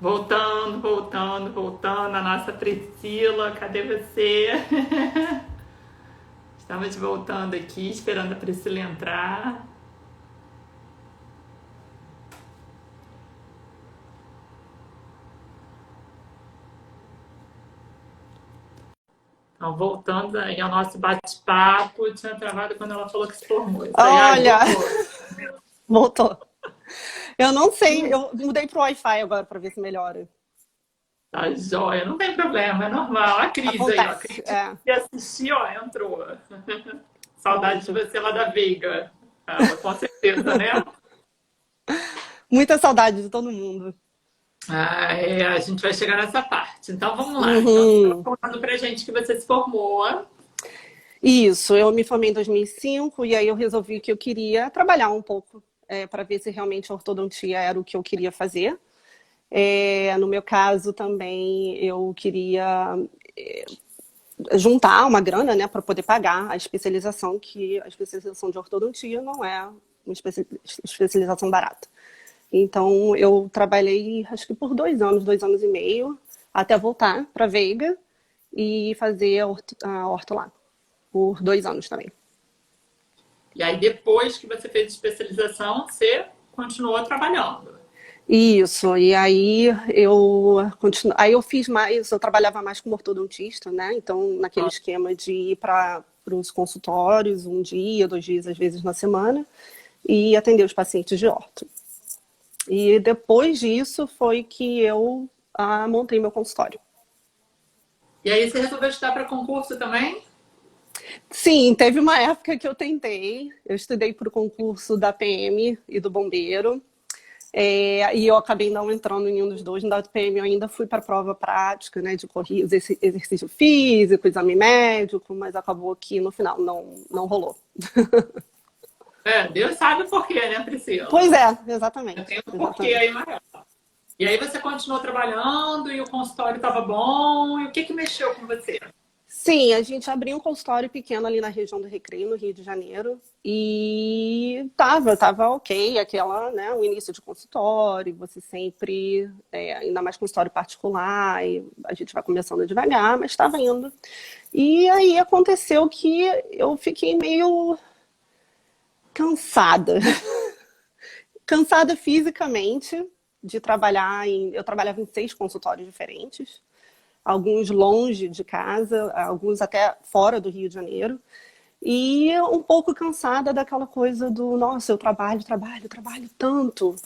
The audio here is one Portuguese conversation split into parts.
Voltando, voltando, voltando. A nossa Priscila, cadê você? Estamos voltando aqui, esperando a Priscila entrar. Então, voltando aí ao nosso bate-papo, tinha travado quando ela falou que se formou. Isso aí, ai, Olha, voltou. voltou. Eu não sei, eu mudei pro Wi-Fi agora para ver se melhora. Tá joia, não tem problema, é normal. A Cris aí, ó. A Acontece, Cris é. que assistiu, ó, entrou. Saudade de Pronto. você lá da Veiga. Ela, com certeza, né? Muita saudade de todo mundo. Ah, é, a gente vai chegar nessa parte. Então vamos lá. Então, você estava Uhum. contando pra gente que você se formou. Isso, eu me formei em 2005 e aí eu resolvi que eu queria trabalhar um pouco para ver se realmente a ortodontia era o que eu queria fazer. No meu caso também eu queria juntar uma grana, né, para poder pagar a especialização, que a especialização de ortodontia não é uma especialização barata. Então, eu trabalhei, acho que por 2 anos e meio, até voltar para Veiga e fazer a orto lá, por 2 anos também. E aí, depois que você fez especialização, você continuou trabalhando. Isso, e aí aí eu fiz mais, eu trabalhava mais como ortodontista, né? Então, naquele esquema de ir para os consultórios, um dia, 2 dias, às vezes na semana, e atender os pacientes de orto. E depois disso foi que eu montei meu consultório. E aí, você resolveu estudar para concurso também? Sim, teve uma época que eu tentei. Eu estudei para o concurso da PM e do bombeiro. E eu acabei não entrando em nenhum dos dois. No da PM eu ainda fui para a prova prática, né, de corrida, exercício físico, exame médico, mas acabou que no final não rolou. É, Deus sabe o porquê, né, Pois Priscila? é, Tem exatamente, um porquê aí exatamente. maior. E aí você continuou trabalhando e o consultório estava bom. E o que que mexeu com você? Sim, a gente abriu um consultório pequeno ali na região do Recreio, no Rio de Janeiro, e tava ok, aquela, né, o início de consultório, você sempre, ainda mais consultório particular, e a gente vai começando devagar, mas estava indo. E aí aconteceu que eu fiquei meio cansada, cansada fisicamente de trabalhar eu trabalhava em 6 consultórios diferentes, alguns longe de casa, alguns até fora do Rio de Janeiro. E um pouco cansada daquela coisa do, nossa, eu trabalho, trabalho, trabalho tanto.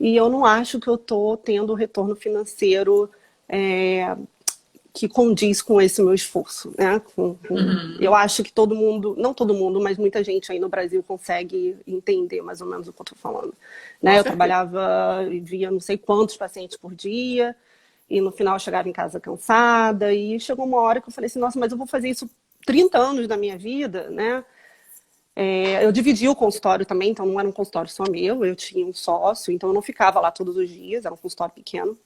E eu não acho que eu estou tendo o retorno financeiro que condiz com esse meu esforço, né? Eu acho que todo mundo, não todo mundo, mas muita gente aí no Brasil consegue entender mais ou menos o que eu estou falando. Com Né? Eu certeza. trabalhava e via não sei quantos pacientes por dia, e no final eu chegava em casa cansada, e chegou uma hora que eu falei assim, nossa, mas eu vou fazer isso 30 anos da minha vida, né? Eu dividi o consultório também, então não era um consultório só meu, eu tinha um sócio, então eu não ficava lá todos os dias, era um consultório pequeno.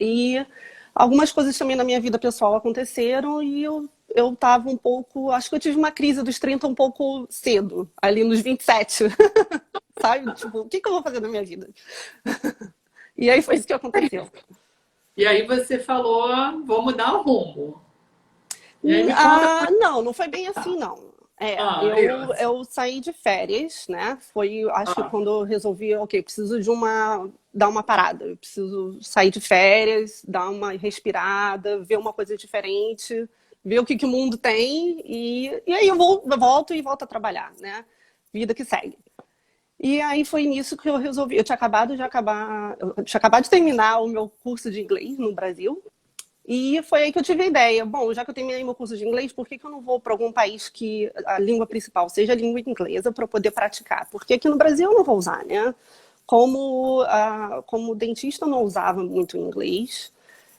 E algumas coisas também na minha vida pessoal aconteceram e eu tava um pouco, acho que eu tive uma crise dos 30 um pouco cedo, ali nos 27, sabe? Tipo, o que que eu vou fazer na minha vida? E aí foi isso que aconteceu. E aí você falou, vou mudar o rumo. E aí me conta como é Não foi bem que assim, tá. não. Isso. Eu saí de férias, né? Foi, acho que Ah, quando eu resolvi, ok, preciso dar uma parada, eu preciso sair de férias, dar uma respirada, ver uma coisa diferente, ver o que que o mundo tem, e aí eu volto a trabalhar, né? Vida que segue. E aí foi nisso que eu resolvi. Eu tinha acabado de terminar o meu curso de inglês no Brasil, e foi aí que eu tive a ideia. Bom, já que eu terminei meu curso de inglês, por que que eu não vou para algum país que a língua principal seja a língua inglesa para eu poder praticar? Porque aqui no Brasil eu não vou usar, né? Como dentista eu não usava muito inglês,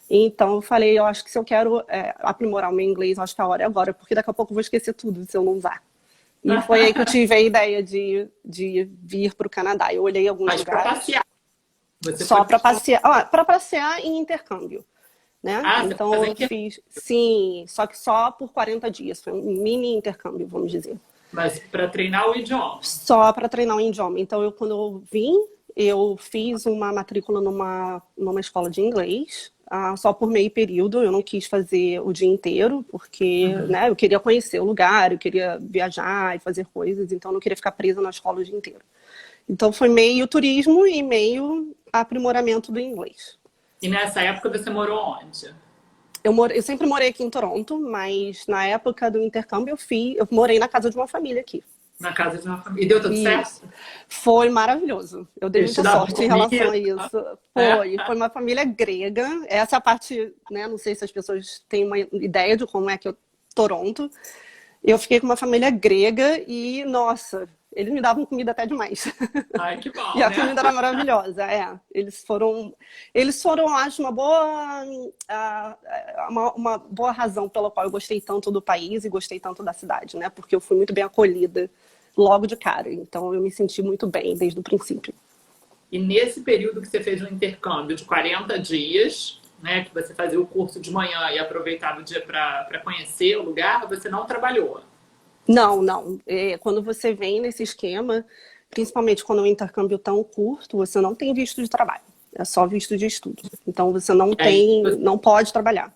então eu falei, eu acho que se eu quero aprimorar o meu inglês, eu acho que a hora é agora, porque daqui a pouco eu vou esquecer tudo se eu não usar. E foi aí que eu tive a ideia de vir para o Canadá. Eu olhei alguns mas para lugares passear. Você foi só para para passear e intercâmbio, né? Ah, você vai Então fazer eu fiz, sim, só que só por 40 dias, foi um mini intercâmbio, vamos dizer. mas para treinar o idioma. Só para treinar o idioma. Então quando eu vim, eu fiz uma matrícula numa escola de inglês, só por meio período. Eu não quis fazer o dia inteiro, porque, Uhum. né, eu queria conhecer o lugar, eu queria viajar e fazer coisas, então eu não queria ficar presa na escola o dia inteiro. Então foi meio turismo e meio aprimoramento do inglês. E nessa época você morou onde? Eu sempre morei aqui em Toronto, mas na época do intercâmbio eu morei na casa de uma família aqui. Na casa de uma família. E deu tudo Isso. certo? Foi maravilhoso. Eu dei Eles te muita davam sorte em relação comida? a isso. É? Foi uma família grega. Essa é a parte, né? Não sei se as pessoas têm uma ideia de como é que é Toronto. Eu fiquei com uma família grega e, nossa, eles me davam comida até demais. Ai, que E bom, a né? comida era maravilhosa, é. Eles foram, acho, uma boa razão pela qual eu gostei tanto do país e gostei tanto da cidade, né? Porque eu fui muito bem acolhida logo de cara. Então eu me senti muito bem desde o princípio. E nesse período que você fez um intercâmbio de 40 dias, né, que você fazia o curso de manhã e aproveitava o dia para conhecer o lugar, você não trabalhou. Não, não. Quando você vem nesse esquema, principalmente quando é um intercâmbio tão curto, você não tem visto de trabalho. É só visto de estudo. Então você E aí, não pode trabalhar.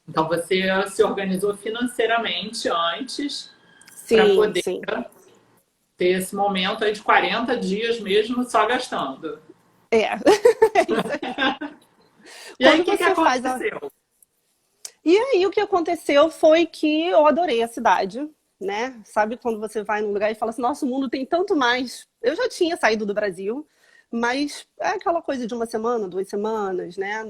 então você se organizou financeiramente antes para Sim, poder sim. ter esse momento aí de 40 dias mesmo só gastando. É. É isso aí. E aí, Quando o que que você faz a. aconteceu? E aí o que aconteceu foi que eu adorei a cidade, né? Sabe quando você vai num lugar e fala assim, nossa, o mundo tem tanto mais. Eu já tinha saído do Brasil, mas é aquela coisa de uma semana, 2 semanas, né?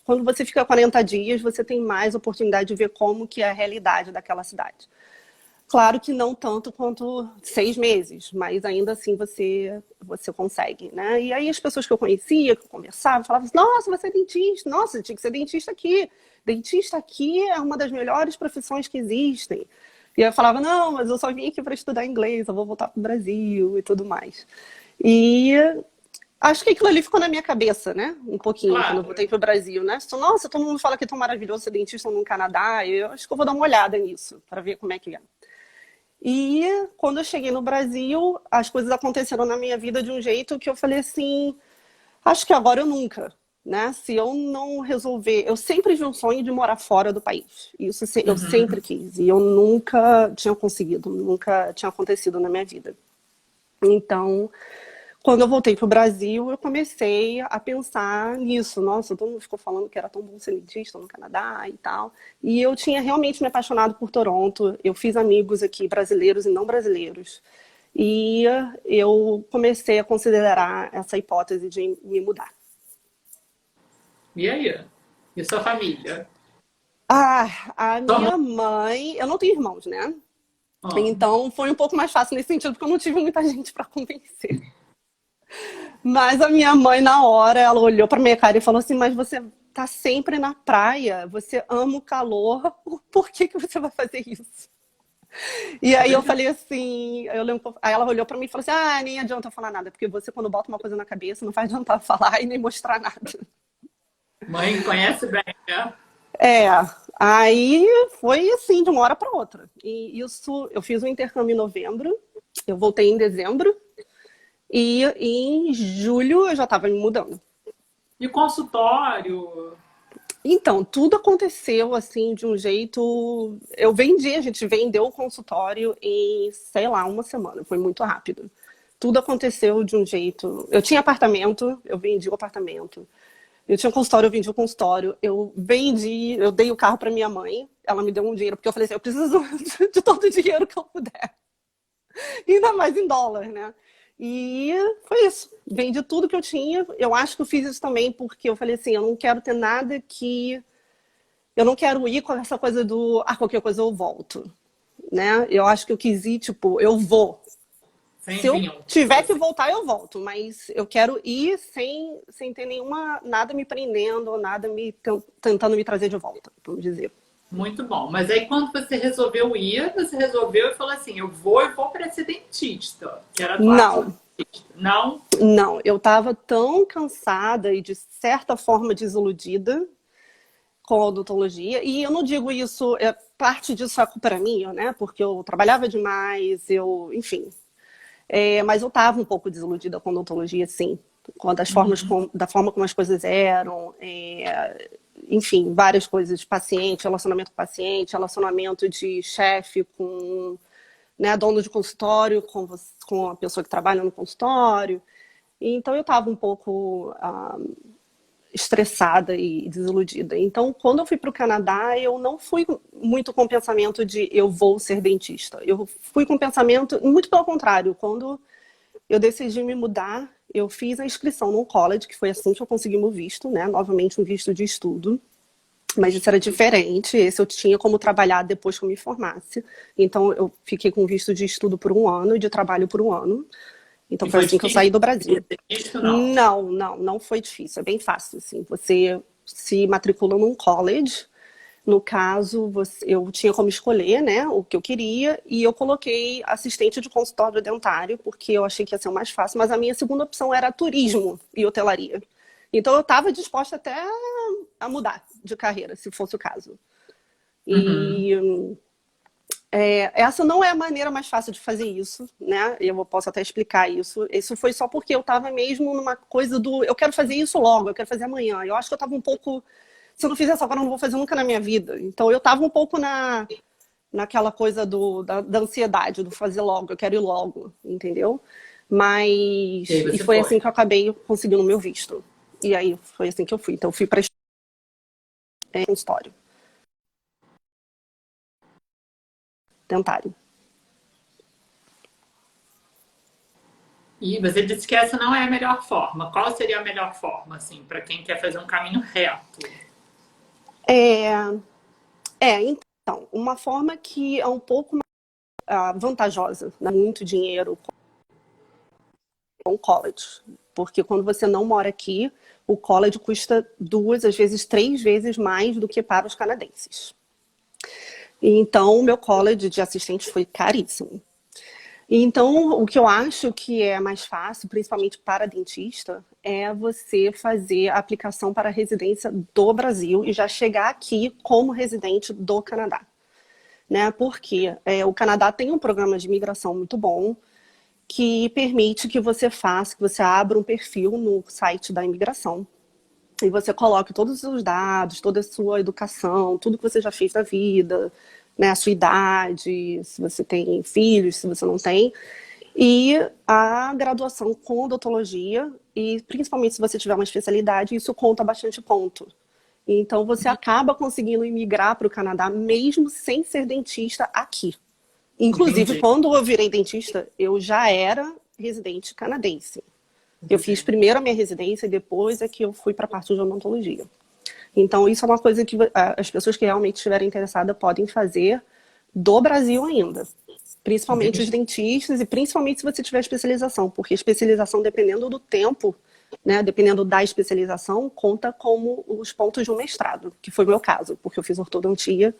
Quando você fica 40 dias, você tem mais oportunidade de ver como que é a realidade daquela cidade. Claro que não tanto quanto 6 meses, mas ainda assim você consegue, né? E aí as pessoas que eu conhecia, que eu conversava, falavam assim, nossa, você é dentista, nossa, tinha que ser dentista aqui. Dentista aqui é uma das melhores profissões que existem. E eu falava, não, mas eu só vim aqui para estudar inglês, eu vou voltar para o Brasil e tudo mais. E acho que aquilo ali ficou na minha cabeça, né? Um pouquinho, quando eu Claro. voltei para o Brasil, né? Nossa, todo mundo fala que é tão maravilhoso ser dentista no Canadá, eu acho que eu vou dar uma olhada nisso, para ver como é que é. E quando eu cheguei no Brasil, as coisas aconteceram na minha vida de um jeito que eu falei assim, acho que agora eu nunca, né? Se eu não resolver, eu sempre tive um sonho de morar fora do país. Isso eu sempre Uhum. quis e eu nunca tinha conseguido, nunca tinha acontecido na minha vida. Então, quando eu voltei para o Brasil, eu comecei a pensar nisso. Nossa, todo mundo ficou falando que era tão bom ser dentista no Canadá e tal. E eu tinha realmente me apaixonado por Toronto. Eu fiz amigos aqui, brasileiros e não brasileiros. E eu comecei a considerar essa hipótese de me mudar. E aí? E sua família? A Sua mãe? minha mãe, eu não tenho irmãos, né? Ah, Então foi um pouco mais fácil nesse sentido, porque eu não tive muita gente para convencer. Mas a minha mãe, na hora, ela olhou pra minha cara e falou assim: Mas você tá sempre na praia, você ama o calor, por que que você vai fazer isso? E é aí eu verdade. falei assim: eu lembro, aí ela olhou pra mim e falou assim: Ah, nem adianta eu falar nada, porque você, quando bota uma coisa na cabeça, não faz adiantar falar e nem mostrar nada. Mãe conhece bem, né? É, aí foi assim, de uma hora pra outra. E isso, eu fiz um intercâmbio em novembro, eu voltei em dezembro, e em julho eu já estava me mudando. E consultório? Então, tudo aconteceu assim de um jeito. A gente vendeu o consultório em, sei lá, uma semana. Foi muito rápido. Tudo aconteceu de um jeito. Eu tinha apartamento, eu vendi o apartamento. Eu tinha consultório, eu vendi o consultório. Eu dei o carro para minha mãe. Ela me deu um dinheiro, porque eu falei assim: eu preciso de todo o dinheiro que eu puder. Ainda mais em dólar, né? E foi isso. Vendi tudo que eu tinha. Eu acho que eu fiz isso também porque eu falei assim: eu não quero ter nada que eu não quero ir com essa coisa do, qualquer coisa eu volto, né? Eu acho que eu quis ir, tipo, eu vou. Sem Se eu vínculo, tiver que assim. voltar, eu volto, mas eu quero ir sem ter nada me prendendo, nada tentando me trazer de volta, vamos dizer. Muito bom. Mas aí quando você resolveu ir, você resolveu e falou assim, eu vou para ser dentista. Quero atuar como Não, dentista. Não? não, eu tava tão cansada e de certa forma desiludida com a odontologia, e eu não digo isso, parte disso é culpa era minha, né? Porque eu trabalhava demais, enfim, mas eu estava um pouco desiludida com a odontologia, sim. das formas da forma como as coisas eram, enfim, várias coisas, paciente, relacionamento com paciente, relacionamento de chefe com, né, dono de consultório, com a pessoa que trabalha no consultório. Então eu estava um pouco estressada e desiludida. Então, quando eu fui para o Canadá, eu não fui muito com o pensamento de eu vou ser dentista. Eu fui com o pensamento, muito pelo contrário, quando eu decidi me mudar, eu fiz a inscrição num college, que foi assim que eu consegui meu visto, né? Novamente um visto de estudo. Mas isso era diferente, esse eu tinha como trabalhar depois que eu me formasse. Então, eu fiquei com visto de estudo por 1 ano e de trabalho por 1 ano. Então, foi assim que eu saí do Brasil. Não foi difícil, é bem fácil, assim. Você se matricula num college, no caso, eu tinha como escolher, né, o que eu queria, e eu coloquei assistente de consultório dentário, porque eu achei que ia ser o mais fácil, mas a minha segunda opção era turismo e hotelaria. Então, eu estava disposta até a mudar de carreira, se fosse o caso. E essa não é a maneira mais fácil de fazer isso, né? Eu posso até explicar isso. Isso foi só porque eu estava mesmo numa coisa do eu quero fazer isso logo, eu quero fazer amanhã. Eu acho que eu estava um pouco, se eu não fizer isso agora, eu não vou fazer nunca na minha vida. Então eu estava um pouco naquela coisa da ansiedade, do fazer logo, eu quero ir logo, entendeu? Mas e foi assim que eu acabei conseguindo o meu visto. E aí foi assim que eu fui. Então eu fui para consultório dentário. E você disse que essa não é a melhor forma. Qual seria a melhor forma, assim, para quem quer fazer um caminho reto? Então, uma forma que é um pouco mais vantajosa, dá muito dinheiro com o college. Porque quando você não mora aqui, o college custa 2, às vezes 3 vezes mais do que para os canadenses. Então, o meu college de assistente foi caríssimo. Então, o que eu acho que é mais fácil, principalmente para dentista, é você fazer a aplicação para a residência do Brasil e já chegar aqui como residente do Canadá. Né? Porque o Canadá tem um programa de imigração muito bom que permite que você abra um perfil no site da imigração e você coloque todos os seus dados, toda a sua educação, tudo que você já fez na vida, né, a sua idade, se você tem filhos, se você não tem, e a graduação com odontologia, e principalmente se você tiver uma especialidade, isso conta bastante ponto. Então você acaba conseguindo imigrar para o Canadá mesmo sem ser dentista aqui. Inclusive, quando eu virei dentista, eu já era residente canadense. Eu fiz primeiro a minha residência e depois é que eu fui para a parte de odontologia. Então, isso é uma coisa que as pessoas que realmente estiverem interessadas podem fazer do Brasil ainda. Principalmente os dentistas e principalmente se você tiver especialização. Porque especialização, dependendo do tempo, né, dependendo da especialização, conta como os pontos de um mestrado, que foi o meu caso, porque eu fiz ortodontia.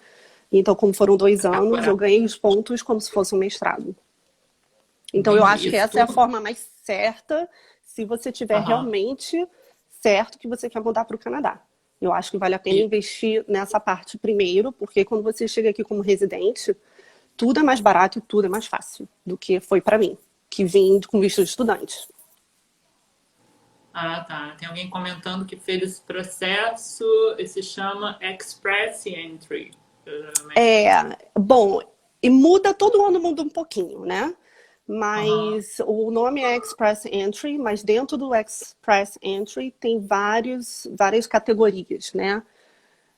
Então, como foram 2 anos, eu ganhei os pontos como se fosse um mestrado. Então, eu acho que essa é a forma mais certa se você tiver realmente certo que você quer mudar para o Canadá. Eu acho que vale a pena investir nessa parte primeiro, porque quando você chega aqui como residente, tudo é mais barato e tudo é mais fácil do que foi para mim, que vim com visto de estudante. Ah, tá. Tem alguém comentando que fez esse processo e se chama Express Entry. Bom, e todo ano muda um pouquinho, né? Mas o nome é Express Entry, mas dentro do Express Entry tem várias categorias, né?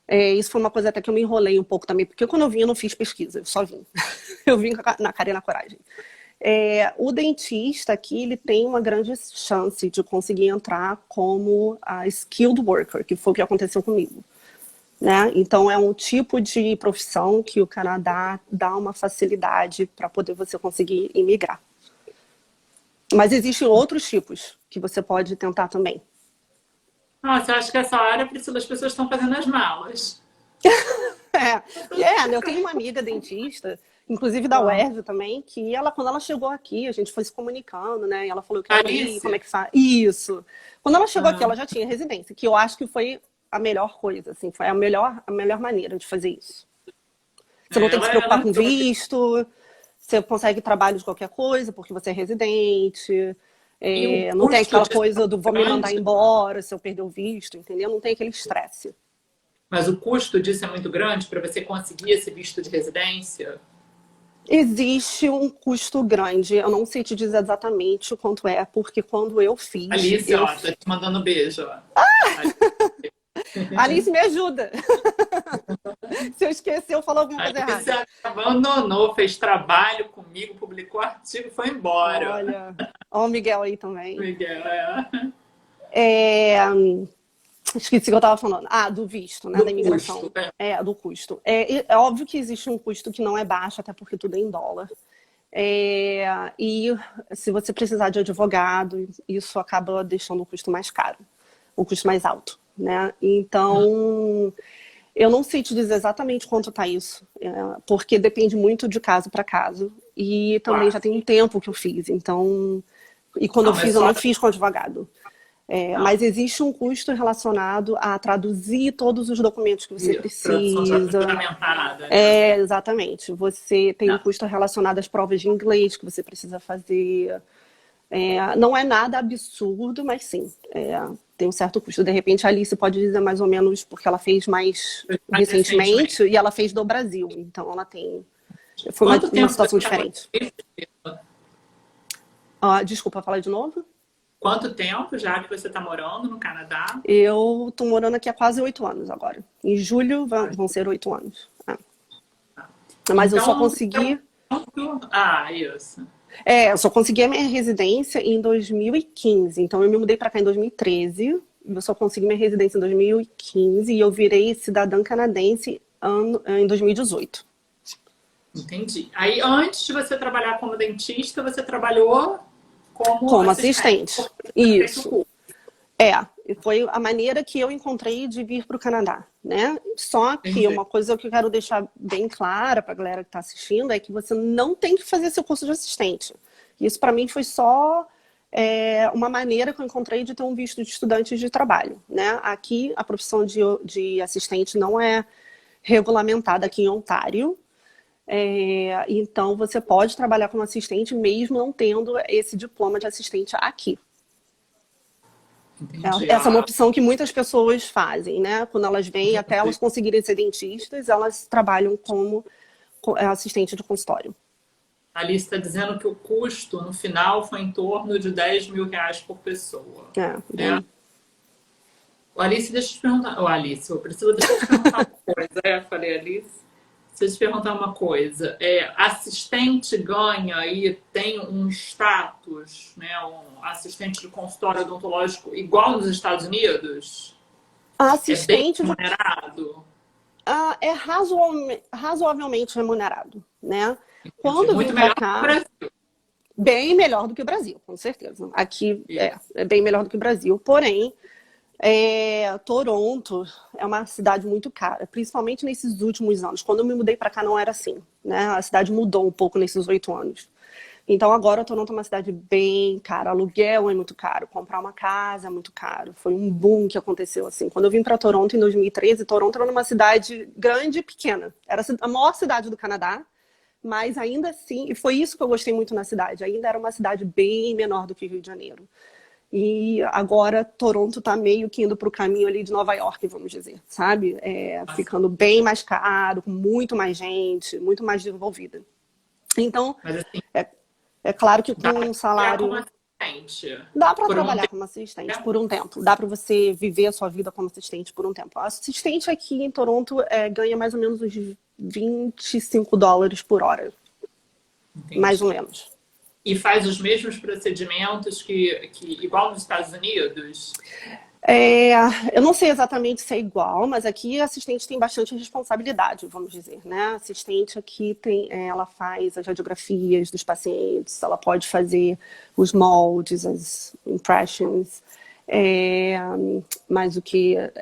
Isso foi uma coisa até que eu me enrolei um pouco também, porque quando eu vim eu não fiz pesquisa, eu só vim. Eu vim na cara e na coragem. O dentista aqui, ele tem uma grande chance de conseguir entrar como a skilled worker, que foi o que aconteceu comigo. Né? Então, é um tipo de profissão que o Canadá dá uma facilidade para poder você conseguir imigrar. Mas existem outros tipos que você pode tentar também. Nossa, eu acho que essa hora, Priscila, as pessoas estão fazendo as malas. Eu tenho uma amiga dentista, inclusive da UERJ também, que quando ela chegou aqui, a gente foi se comunicando, né? E ela falou que como é que faz. Isso. Quando ela chegou aqui, ela já tinha residência, que eu acho que foi a melhor coisa, assim, foi a melhor maneira de fazer isso. Você não tem que se preocupar com visto, você consegue trabalho de qualquer coisa, porque você é residente. E o Não tem custo aquela disso coisa é do muito vou me mandar grande? embora se eu perder o visto, entendeu? Não tem aquele estresse. Mas o custo disso é muito grande para você conseguir esse visto de residência? Existe um custo grande, eu não sei te dizer exatamente o quanto é, porque quando eu fiz, Alice, ó, tá te mandando beijo, ó. Alice, me ajuda! Se eu esquecer, eu falo alguma coisa Alice errada. abandonou, fez trabalho comigo, publicou artigo e foi embora. Olha, ó o Miguel aí também. Miguel, é. É, esqueci o que eu estava falando. Ah, do visto, né? Do Da custo. imigração. É. Do custo. É óbvio que existe um custo que não é baixo, até porque tudo é em dólar. E se você precisar de advogado, isso acaba deixando o custo mais caro, o custo mais alto, né? Então, eu não sei te dizer exatamente quanto está isso, porque depende muito de caso para caso. E também Claro. já tem um tempo que eu fiz, então. E quando eu Não, mas fiz, eu só. não fiz com advogado. Não. Mas existe um custo relacionado a traduzir todos os documentos que você E tradução precisa. juramentada, né? Exatamente. Você tem um Não. custo relacionado às provas de inglês que você precisa fazer. Não é nada absurdo, mas sim, tem um certo custo. De repente, a Alice pode dizer mais ou menos, porque ela fez mais Mais recentemente. recentemente e ela fez do Brasil. Então, ela tem. Foi Quanto uma tempo situação você está diferente. morando? Desculpa, falar de novo? Quanto tempo já que você está morando no Canadá? Eu tô morando aqui há quase 8 anos agora. Em julho vão ser 8 anos. Mas eu só Então, consegui. isso. Eu só consegui a minha residência em 2015. Então eu me mudei para cá em 2013. Eu só consegui minha residência em 2015 e eu virei cidadã canadense em 2018. Entendi. Aí, antes de você trabalhar como dentista, você trabalhou como Como assistente. assistente. Você fez o Isso. curso. E foi a maneira que eu encontrei de vir para o Canadá, né? Só que Entendi. uma coisa que eu quero deixar bem clara para a galera que está assistindo é que você não tem que fazer seu curso de assistente. Isso para mim foi só uma maneira que eu encontrei de ter um visto de estudante de trabalho, né? Aqui a profissão de assistente não é regulamentada aqui em Ontário. Então você pode trabalhar como assistente mesmo não tendo esse diploma de assistente aqui. Entendi. Essa é uma opção que muitas pessoas fazem, né? Quando elas vêm, até elas Entendi. conseguirem ser dentistas, elas trabalham como assistente de consultório. A Alice está dizendo que o custo, no final, foi em torno de 10 mil reais por pessoa. Né? Bem, Alice, deixa eu te perguntar. Alice, deixa eu te perguntar uma coisa. Eu falei, Alice. Deixa eu te perguntar uma coisa. Assistente ganha e tem um status, né? Um assistente de consultório odontológico igual nos Estados Unidos? a É bem assistente remunerado? é razoavelmente remunerado, né? Entendi. Quando eu vim Muito para melhor que o cá, Brasil. bem melhor do que o Brasil, com certeza. Aqui Isso. é bem melhor do que o Brasil. Porém, Toronto é uma cidade muito cara, principalmente nesses últimos anos. Quando eu me mudei para cá não era assim, né? A cidade mudou um pouco nesses 8 anos. Então agora Toronto é uma cidade bem cara, aluguel é muito caro, comprar uma casa é muito caro. Foi um boom que aconteceu assim. Quando eu vim para Toronto em 2013, Toronto era uma cidade grande e pequena. Era a maior cidade do Canadá, mas ainda assim, e foi isso que eu gostei muito na cidade, ainda era uma cidade bem menor do que Rio de Janeiro. E agora Toronto está meio que indo para o caminho ali de Nova York, vamos dizer, sabe? Ficando bem mais caro, com muito mais gente, muito mais desenvolvida. Então, Mas assim, é claro que com dá para um trabalhar como salário. assistente Dá para por um trabalhar tempo. como assistente por um tempo. Dá para você viver a sua vida como assistente por um tempo. A assistente aqui em Toronto ganha mais ou menos uns $25 por hora. Entendi. Mais ou menos. E faz os mesmos procedimentos que igual nos Estados Unidos? Eu não sei exatamente se é igual, mas aqui a assistente tem bastante responsabilidade, vamos dizer, né? A assistente aqui ela faz as radiografias dos pacientes, ela pode fazer os moldes, as impressions, mas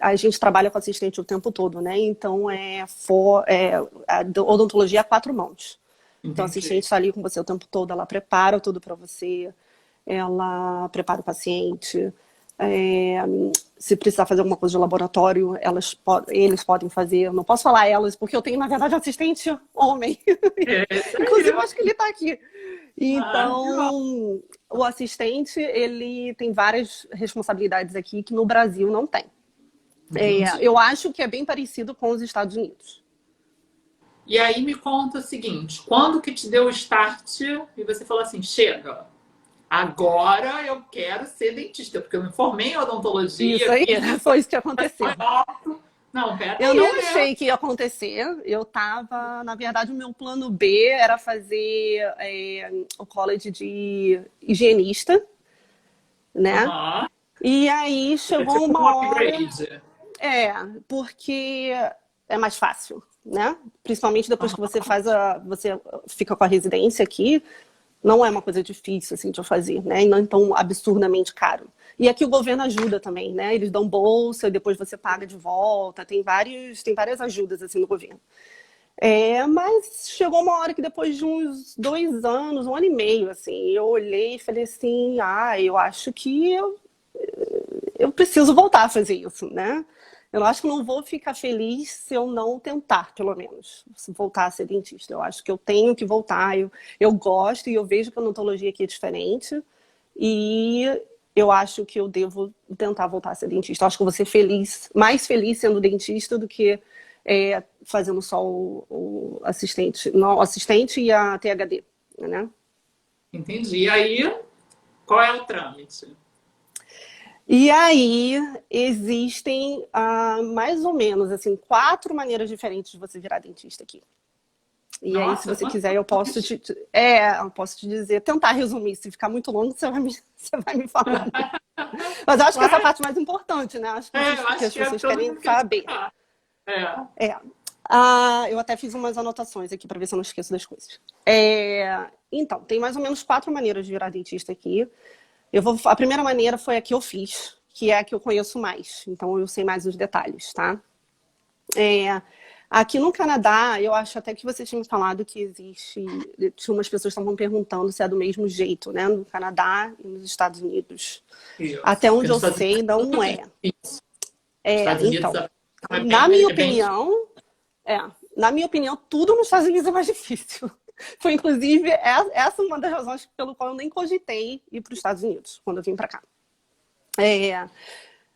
a gente trabalha com assistente o tempo todo, né? Então a odontologia é a 4 mãos. Então a assistente está ali com você o tempo todo, ela prepara tudo para você, ela prepara o paciente. Se precisar fazer alguma coisa de laboratório, eles podem fazer. Eu não posso falar elas, porque eu tenho, na verdade, um assistente homem. Inclusive, eu acho que ele está aqui. Então, o assistente, ele tem várias responsabilidades aqui que no Brasil não tem. Entendi. Eu acho que é bem parecido com os Estados Unidos. E aí me conta o seguinte, quando que te deu o start e você falou assim, chega, agora eu quero ser dentista, porque eu me formei em Isso odontologia, aí, fiz isso, foi isso que aconteceu. não, pera Eu aí, não né? achei que ia acontecer. Na verdade, o meu plano B era fazer o college de higienista, né? Aham. E aí É chegou tipo um uma hora, upgrade. é, porque é mais fácil, né? Principalmente depois que você você fica com a residência aqui, não é uma coisa difícil assim de fazer, né? E não tão absurdamente caro. E aqui o governo ajuda também, né? Eles dão bolsa e depois você paga de volta. Tem várias ajudas assim no governo. Mas chegou uma hora que depois de uns 2 anos, 1 ano e meio, assim, eu olhei e falei assim, eu acho que eu preciso voltar a fazer isso, né? Eu acho que não vou ficar feliz se eu não tentar, pelo menos, voltar a ser dentista. Eu acho que eu tenho que voltar. Eu gosto e eu vejo que a odontologia aqui é diferente. E eu acho que eu devo tentar voltar a ser dentista. Eu acho que eu vou ser feliz, mais feliz sendo dentista do que fazendo só o assistente, não, o assistente e a THD, né? Entendi. E aí, qual é o trâmite? E aí existem mais ou menos assim 4 maneiras diferentes de você virar dentista aqui. E aí, se Nossa, você quanto quiser, eu posso te dizer, tentar resumir. Se ficar muito longo, você vai me falando. Mas eu acho que essa é a Ué? parte mais importante, né? Acho Eu que acho as que é pessoas todo querem mundo quer saber. escutar. É. É. Eu até fiz umas anotações aqui para ver se eu não esqueço das coisas. Então, tem mais ou menos 4 maneiras de virar dentista aqui. A primeira maneira foi a que eu fiz, que é a que eu conheço mais. Então, eu sei mais os detalhes, tá? Aqui no Canadá, eu acho até que você tinha me falado que tinha umas pessoas que estavam perguntando se é do mesmo jeito, né? No Canadá e nos Estados Unidos. Isso. Até Porque onde nos eu Estados Unidos sei, é não muito é. difícil. Nos Estados Unidos Então, a aplicação na minha é bem difícil. opinião, é, na minha opinião, tudo nos Estados Unidos é mais difícil. Foi, inclusive, essa uma das razões pelo qual eu nem cogitei ir para os Estados Unidos, quando eu vim para cá.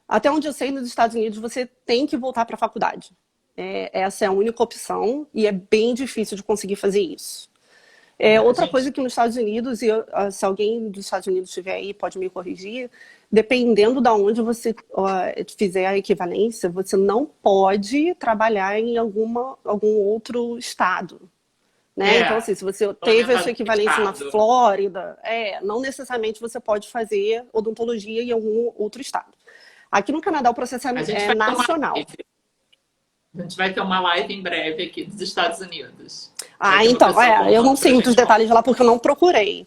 Até onde eu sei, nos Estados Unidos, você tem que voltar para a faculdade. Essa é a única opção e é bem difícil de conseguir fazer isso. A Outra coisa gente, que nos Estados Unidos, se alguém dos Estados Unidos estiver aí, pode me corrigir, dependendo de onde você fizer a equivalência, você não pode trabalhar em algum outro estado. Né? Então, assim, se você teve a implementado sua no equivalência na estado. Flórida, não necessariamente você pode fazer odontologia em algum outro estado. Aqui no Canadá, o processo A gente é vai ter uma nacional. live. A gente vai ter uma live em breve aqui dos Estados Unidos. Vai ter uma Então, pessoa eu não contando sei pra muitos gente como. detalhes de lá porque eu não procurei.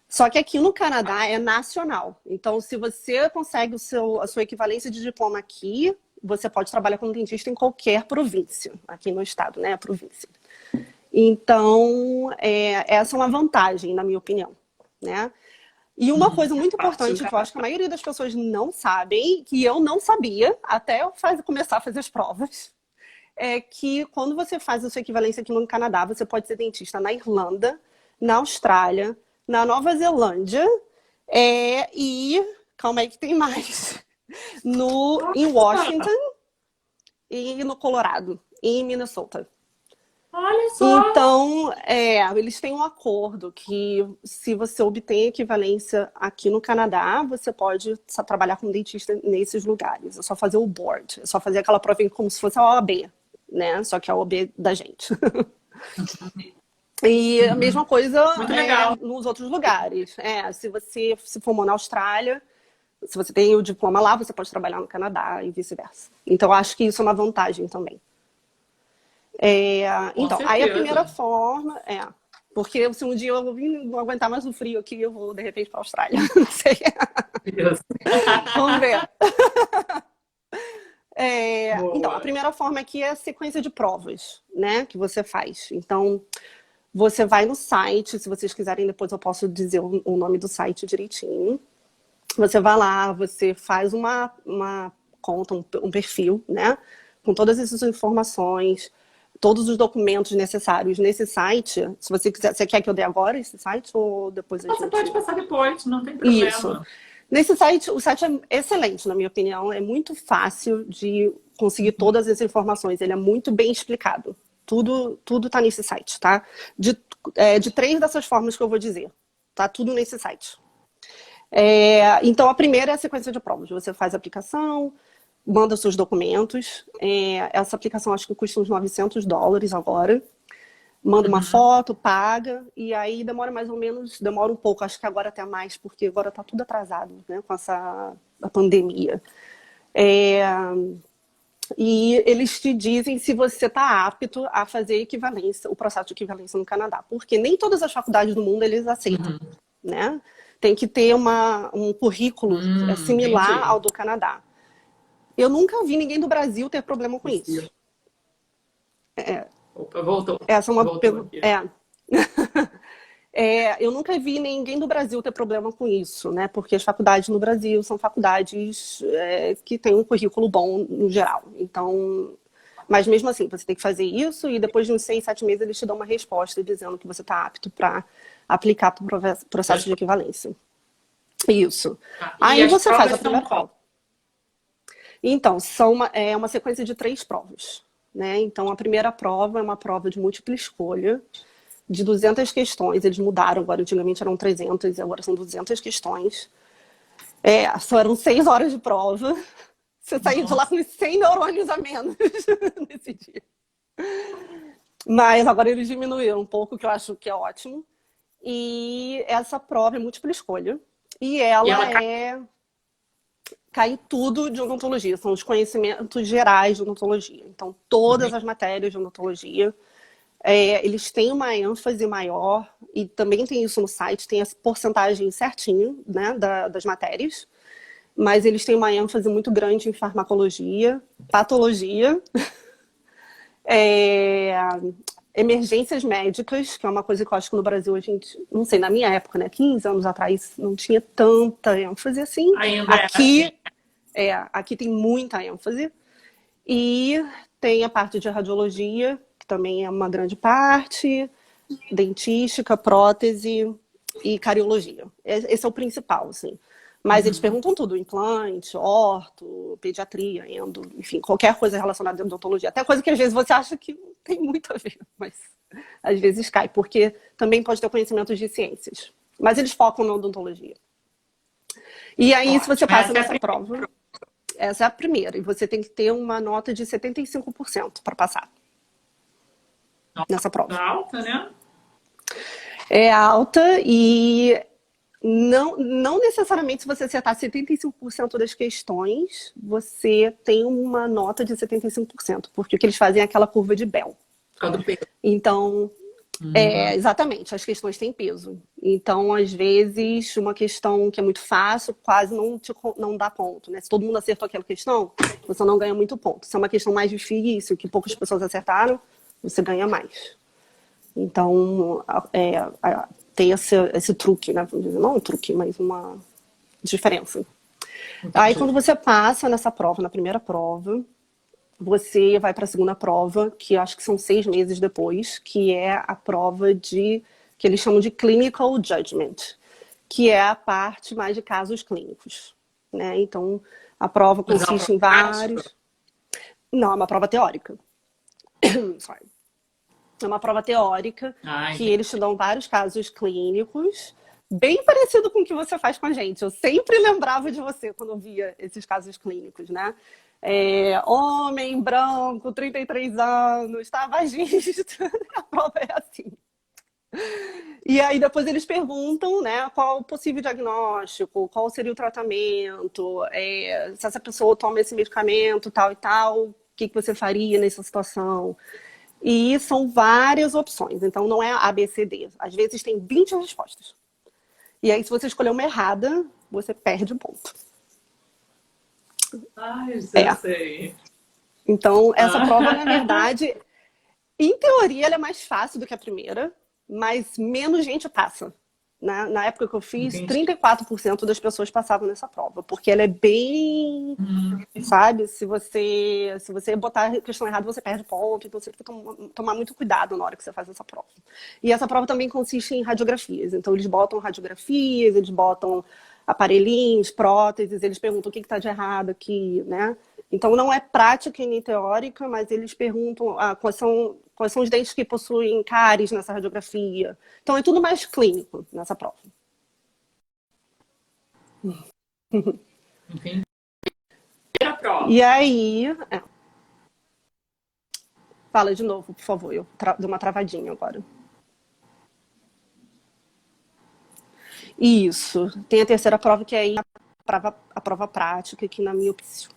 Só que aqui no Canadá é nacional. Então, se você consegue a sua equivalência de diploma aqui, você pode trabalhar como dentista em qualquer província, aqui no estado, né? A província. Então, essa é uma vantagem, na minha opinião, né? E uma coisa muito Partiu importante que eu acho que a maioria das pessoas não sabem, que eu não sabia até eu começar a fazer as provas, é que quando você faz a sua equivalência aqui no Canadá, você pode ser dentista na Irlanda, na Austrália, na Nova Zelândia e calma aí que tem mais em Washington e no Colorado e em Minnesota. Olha só! Então, eles têm um acordo que se você obtém equivalência aqui no Canadá, você pode trabalhar como dentista nesses lugares. É só fazer o board, é só fazer aquela prova como se fosse a OAB, né? Só que a OAB da gente. E a mesma coisa Muito legal. nos outros lugares. Se você se formou na Austrália, se você tem o diploma lá, você pode trabalhar no Canadá e vice-versa. Então, acho que isso é uma vantagem também. Com Então, aí a primeira certeza. forma porque se um dia eu não aguentar mais o frio aqui, eu vou de repente para a Austrália. Não sei. Isso. Vamos ver. Então, a Boa. primeira forma aqui é a sequência de provas, né, que você faz. Então, você vai no site, se vocês quiserem, depois eu posso dizer o nome do site direitinho. Você vai lá, você faz uma conta, um perfil, né, com todas essas informações. todos os documentos necessários nesse site. Se você quiser, você quer que eu dê agora esse site ou depois a Você gente... pode passar depois, não tem Isso. problema. Nesse site, o site é excelente, na minha opinião. É muito fácil de conseguir todas as informações. Ele é muito bem explicado. Tudo tá nesse site, tá? De 3 dessas formas que eu vou dizer. Tá tudo nesse site. Então, a primeira é a sequência de provas. Você faz a aplicação, manda seus documentos. Essa aplicação acho que custa uns $900 agora. Manda uma foto, paga, e aí demora mais ou menos, demora um pouco, acho que agora até mais, porque agora tá tudo atrasado, né, com a pandemia. E eles te dizem se você está apto a fazer equivalência, o processo de equivalência no Canadá, porque nem todas as faculdades do mundo eles aceitam, né? Tem que ter um currículo similar entendi. ao do Canadá. Eu nunca vi ninguém do Brasil ter problema com isso. Opa, voltou. Essa é uma Voltou aqui. Eu nunca vi ninguém do Brasil ter problema com isso, né? Porque as faculdades no Brasil são faculdades que têm um currículo bom no geral. Então, mas mesmo assim, você tem que fazer isso e depois de uns 6, 7 meses eles te dão uma resposta dizendo que você está apto para aplicar para o processo de equivalência. Isso. Aí você faz a primeira prova. Então, é uma sequência de 3 provas, né? Então, a primeira prova é uma prova de múltipla escolha, de 200 questões. Eles mudaram agora, antigamente eram 300, agora são 200 questões. Só eram 6 horas de prova. Você saiu de lá com 100 neurônios a menos nesse dia. Mas agora eles diminuíram um pouco, que eu acho que é ótimo. E essa prova é múltipla escolha. E ela cai tudo de odontologia. São os conhecimentos gerais de odontologia. Então, todas as matérias de odontologia. Eles têm uma ênfase maior, e também tem isso no site, tem essa porcentagem certinho, né, das matérias, mas eles têm uma ênfase muito grande em farmacologia, patologia, emergências médicas, que é uma coisa que eu acho que no Brasil a gente, não sei, na minha época, né, 15 anos atrás, não tinha tanta ênfase assim. Ainda Aqui tem muita ênfase. E tem a parte de radiologia, que também é uma grande parte, dentística, prótese e cariologia. Esse é o principal, assim. Mas eles perguntam tudo, implante, orto, pediatria, endo, enfim, qualquer coisa relacionada à odontologia. Até coisa que às vezes você acha que não tem muito a ver, mas às vezes cai, porque também pode ter conhecimentos de ciências. Mas eles focam na odontologia. E aí, se você passa nessa prova, essa é a primeira, e você tem que ter uma nota de 75% para passar nessa prova. É alta, né? É alta e não necessariamente se você acertar 75% das questões, você tem uma nota de 75%, porque o que eles fazem é aquela curva de Bell. Então, exatamente, as questões têm peso. Então, às vezes, uma questão que é muito fácil quase não dá ponto, né? Se todo mundo acertou aquela questão, você não ganha muito ponto. Se é uma questão mais difícil, que poucas pessoas acertaram, você ganha mais. Então, tem esse truque, né? Vamos dizer, não um truque, mas uma diferença. Entendi. Aí, quando você passa nessa prova, na primeira prova, você vai para a segunda prova, que acho que são 6 meses depois, que é a prova que eles chamam de Clinical Judgment, que é a parte mais de casos clínicos, né? Então, a prova consiste em vários... Não, é uma prova teórica. Sorry. É uma prova teórica que eles te dão vários casos clínicos, bem parecido com o que você faz com a gente. Eu sempre lembrava de você quando eu via esses casos clínicos, né? Homem, branco, 33 anos, tabagista. A prova é assim. E aí depois eles perguntam, né, qual o possível diagnóstico, qual seria o tratamento, se essa pessoa toma esse medicamento, tal e tal, o que você faria nessa situação? E são várias opções, então não é A, B, C, D. Às vezes tem 20 respostas. E aí, se você escolher uma errada, você perde um ponto. Eu sei. Então, essa prova, na verdade, em teoria, ela é mais fácil do que a primeira, mas menos gente passa, Na época que eu fiz, Entendi. 34% das pessoas passavam nessa prova, porque ela é bem, sabe? Se você botar a questão errada, você perde ponto, então você tem que tomar muito cuidado na hora que você faz essa prova. E essa prova também consiste em radiografias, então eles botam radiografias, eles botam aparelhinhos, próteses, eles perguntam o que está de errado aqui, né? Então não é prática e nem teórica, mas eles perguntam quais são os dentes que possuem cáries nessa radiografia. Então é tudo mais clínico nessa prova. Entendi. Primeira prova. E aí, fala de novo, por favor, eu dei uma travadinha agora. Isso, tem a terceira prova que é aí a prova prática, que na minha opinião.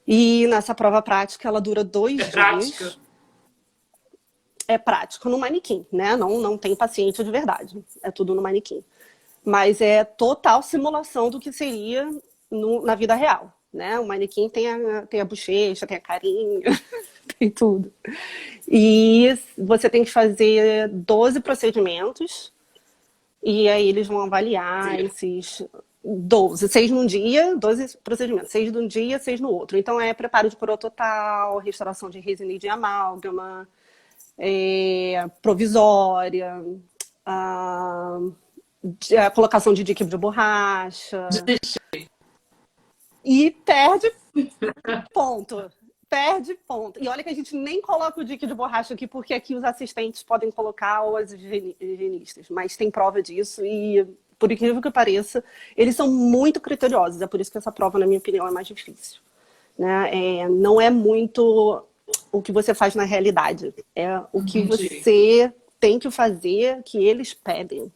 E nessa prova prática, ela dura 2 É dias. prática? É prática no manequim, né? Não tem paciente de verdade. É tudo no manequim. Mas é total simulação do que seria na vida real, né? O manequim tem a bochecha, tem a carinha, tem tudo. E você tem que fazer 12 procedimentos. E aí eles vão avaliar esses 12, 6 num dia, 12 procedimentos, 6 num dia, 6 no outro. Então é preparo de coroa total, restauração de resina e de amálgama, provisória, a colocação de dique de borracha. E perde ponto. Perde ponto. E olha que a gente nem coloca o dique de borracha aqui, porque aqui os assistentes podem colocar ou as higienistas, mas tem prova disso e, por incrível que pareça, eles são muito criteriosos. É por isso que essa prova, na minha opinião, é mais difícil. Né? Não é muito o que você faz na realidade. É o que você tem que fazer, que eles pedem.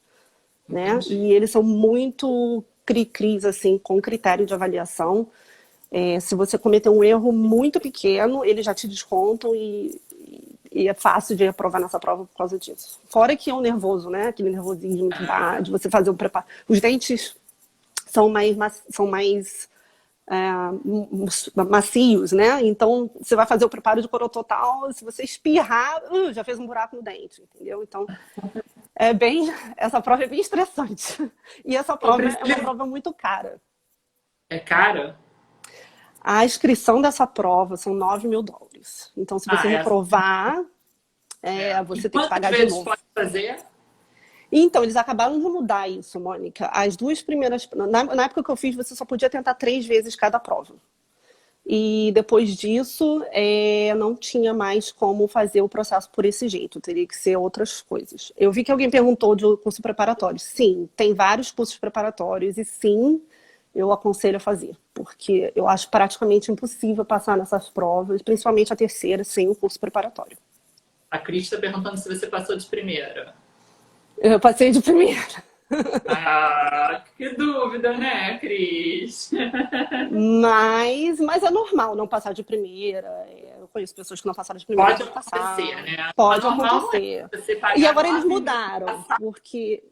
Né? E eles são muito cri-cris, assim, com critério de avaliação. Se você cometer um erro muito pequeno, eles já te descontam e é fácil de aprovar nessa prova por causa disso. Fora que é um nervoso, né? Aquele nervosismo que dá de você fazer o preparo. Os dentes são mais macios, né? Então, você vai fazer o preparo de coroa total, se você espirrar, já fez um buraco no dente, entendeu? Então, essa prova é bem estressante. E essa prova é uma prova muito cara. É cara? A inscrição dessa prova são $9.000. Então, se você reprovar, você tem que pagar de novo. Pode fazer? Então, eles acabaram de mudar isso, Mônica. As 2 primeiras... Na época que eu fiz, você só podia tentar 3 vezes cada prova. E depois disso, não tinha mais como fazer o processo por esse jeito. Teria que ser outras coisas. Eu vi que alguém perguntou de curso preparatório. Sim, tem vários cursos preparatórios. E sim, eu aconselho a fazer. Porque eu acho praticamente impossível passar nessas provas, principalmente a terceira, sem o curso preparatório. A Cris está perguntando se você passou de primeira. Eu passei de primeira. Ah, que dúvida, né, Cris? Mas é normal não passar de primeira. Eu conheço pessoas que não passaram de primeira. Pode acontecer, né? Pode acontecer. E agora eles mudaram, porque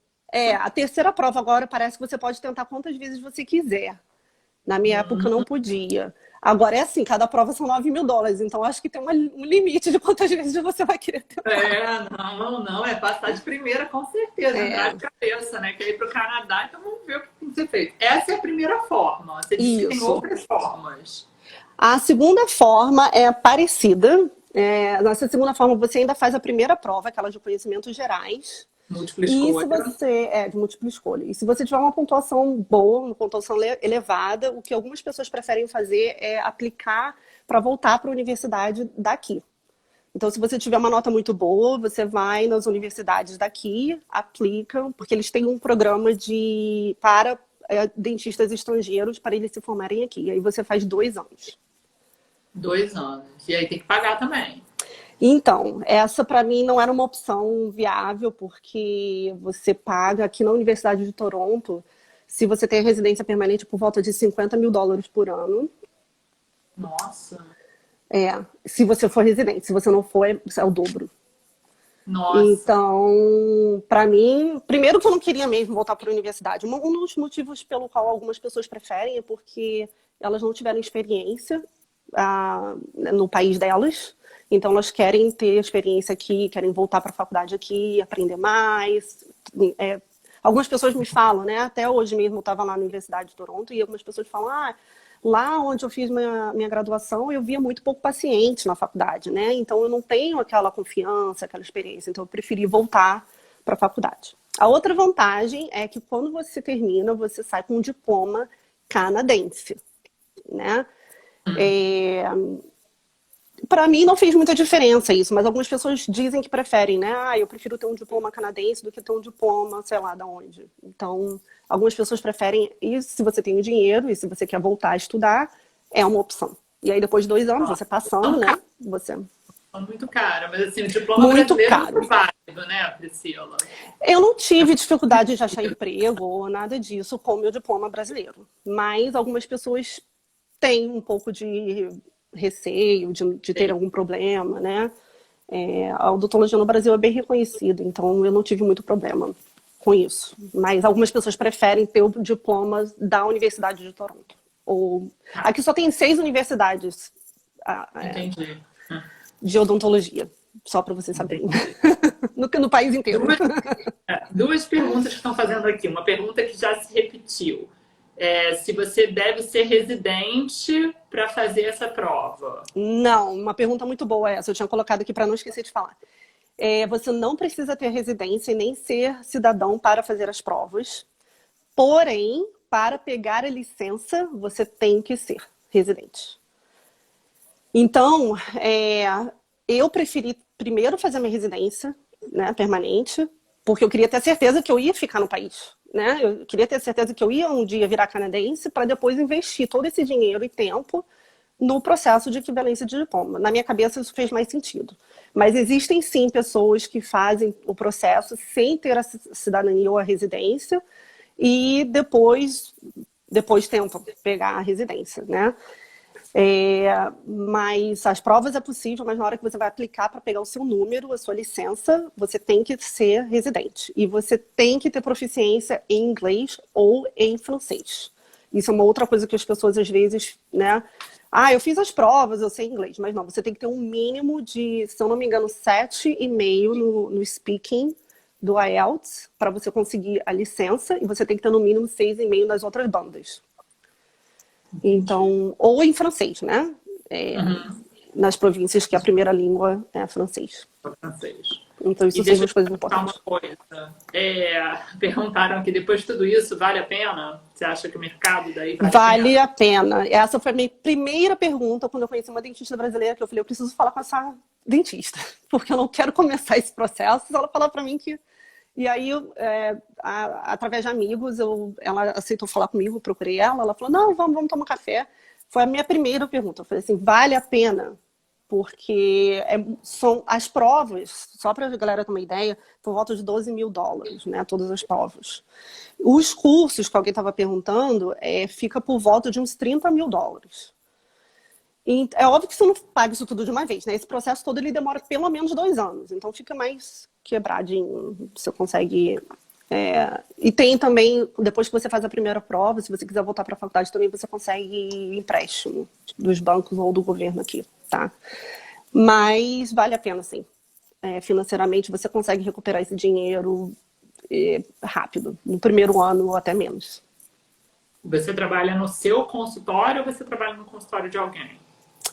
a terceira prova agora parece que você pode tentar quantas vezes você quiser. Na minha época não podia. Agora é assim, cada prova são $9.000, então acho que tem um limite de quantas vezes você vai querer tentar. Não, é passar de primeira com certeza, entrar de cabeça, né? Quer ir para o Canadá, então vamos ver o que tem que ser feito. Essa é a primeira forma, você disse que tem outras formas. A segunda forma é parecida. Nessa segunda forma, você ainda faz a primeira prova, aquela de conhecimentos gerais. Múltipla escolha. De múltipla escolha. E se você tiver uma pontuação boa, uma pontuação elevada, o que algumas pessoas preferem fazer é aplicar para voltar para a universidade daqui. Então, se você tiver uma nota muito boa, você vai nas universidades daqui, aplica, porque eles têm um programa para dentistas estrangeiros para eles se formarem aqui. E aí você faz 2 anos. 2 anos. E aí tem que pagar também. Então, essa para mim não era uma opção viável, porque você paga aqui na Universidade de Toronto, se você tem a residência permanente, por volta de $50.000 por ano. Nossa! Se você for residente. Se você não for, é o dobro. Nossa! Então, para mim, primeiro que eu não queria mesmo voltar para a universidade. Um dos motivos pelo qual algumas pessoas preferem é porque elas não tiveram experiência no país delas. Então, elas querem ter experiência aqui, querem voltar para a faculdade aqui, aprender mais. Algumas pessoas me falam, né? Até hoje mesmo eu estava lá na Universidade de Toronto e algumas pessoas falam, lá onde eu fiz minha graduação, eu via muito pouco paciente na faculdade, né? Então, eu não tenho aquela confiança, aquela experiência. Então, eu preferi voltar para a faculdade. A outra vantagem é que quando você termina, você sai com um diploma canadense, né? Para mim não fez muita diferença isso, mas algumas pessoas dizem que preferem, né? Eu prefiro ter um diploma canadense do que ter um diploma, sei lá, da onde. Então, algumas pessoas preferem, e se você tem o dinheiro, e se você quer voltar a estudar, é uma opção. E aí, depois de 2 anos, você passando, né? Você... Muito cara, mas assim, o diploma Muito brasileiro caro. é válido, né, Priscila? Eu não tive dificuldade de achar emprego ou nada disso com o meu diploma brasileiro. Mas algumas pessoas têm um pouco de receio de ter algum problema, né? A odontologia no Brasil é bem reconhecida, então eu não tive muito problema com isso. Mas algumas pessoas preferem ter o diploma da Universidade de Toronto. Aqui só tem 6 universidades Entendi. de odontologia, só para vocês saberem. No país inteiro. Duas perguntas que estão fazendo aqui. Uma pergunta que já se repetiu. Se você deve ser residente para fazer essa prova. Não, uma pergunta muito boa essa. Eu tinha colocado aqui para não esquecer de falar. Você não precisa ter residência e nem ser cidadão para fazer as provas. Porém, para pegar a licença, você tem que ser residente. Então, eu preferi primeiro fazer minha residência, né, permanente, porque eu queria ter certeza que eu ia ficar no país. Né? Eu queria ter certeza que eu ia um dia virar canadense para depois investir todo esse dinheiro e tempo no processo de equivalência de diploma. Na minha cabeça isso fez mais sentido. Mas existem sim pessoas que fazem o processo sem ter a cidadania ou a residência e depois tentam pegar a residência, né? Mas as provas é possível, mas na hora que você vai aplicar para pegar o seu número, a sua licença, você tem que ser residente. E você tem que ter proficiência em inglês ou em francês. Isso é uma outra coisa que as pessoas às vezes, né? Eu fiz as provas, eu sei inglês. Mas não, você tem que ter um mínimo de, se eu não me engano, 7,5 no speaking do IELTS para você conseguir a licença. E você tem que ter no mínimo 6,5 nas outras bandas. Então, ou em francês, né? Nas províncias que a primeira língua é francês. Então, isso são duas coisas importantes. Uma coisa. Perguntaram aqui, depois de tudo isso, vale a pena? Você acha que o mercado daí vale a pena? Essa foi a minha primeira pergunta quando eu conheci uma dentista brasileira, que eu falei, eu preciso falar com essa dentista, porque eu não quero começar esse processo. Ela falou para mim que... E aí, através de amigos, ela aceitou falar comigo, procurei ela. Ela falou, não, vamos tomar café. Foi a minha primeira pergunta. Eu falei assim, vale a pena? Porque são as provas, só para a galera ter uma ideia, por volta de $12 mil, né? Todas as provas. Os cursos, que alguém estava perguntando, fica por volta de uns $30 mil. E é óbvio que você não paga isso tudo de uma vez, né? Esse processo todo ele demora pelo menos 2 anos. Então fica mais quebradinho. Você consegue... E tem também, depois que você faz a primeira prova, se você quiser voltar para a faculdade também, você consegue empréstimo dos bancos ou do governo aqui, tá? Mas vale a pena, sim. Financeiramente, você consegue recuperar esse dinheiro rápido, no primeiro ano ou até menos. Você trabalha no seu consultório ou você trabalha no consultório de alguém?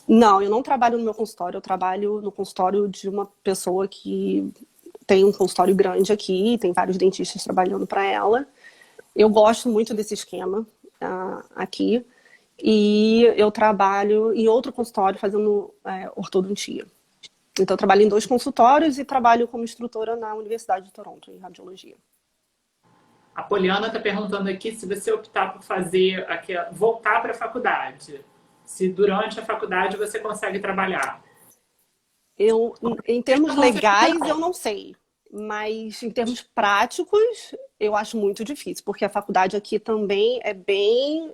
Não, eu não trabalho no meu consultório, eu trabalho no consultório de uma pessoa que tem um consultório grande aqui, tem vários dentistas trabalhando para ela. Eu gosto muito desse esquema aqui. E eu trabalho em outro consultório fazendo ortodontia. Então, eu trabalho em 2 consultórios e trabalho como instrutora na Universidade de Toronto, em radiologia. A Poliana está perguntando aqui se você optar por fazer voltar para a faculdade, se durante a faculdade você consegue trabalhar. Em termos legais, eu não sei. Mas em termos práticos, eu acho muito difícil. Porque a faculdade aqui também é bem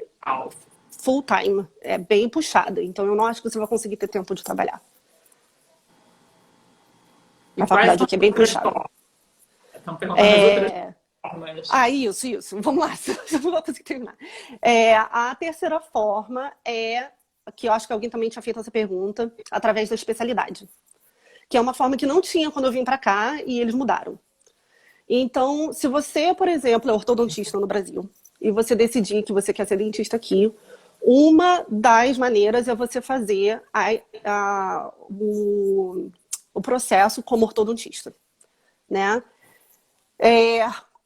full time. É bem puxada. Então, eu não acho que você vai conseguir ter tempo de trabalhar. A faculdade aqui é bem puxada. Estão perguntando as outras formas. Isso. Vamos lá. Eu não vou conseguir terminar. A terceira forma que eu acho que alguém também tinha feito essa pergunta, através da especialidade. que é uma forma que não tinha quando eu vim para cá e eles mudaram. Então, se você, por exemplo, é ortodontista no Brasil e você decidir que você quer ser dentista aqui, uma das maneiras é você fazer o processo como ortodontista, né?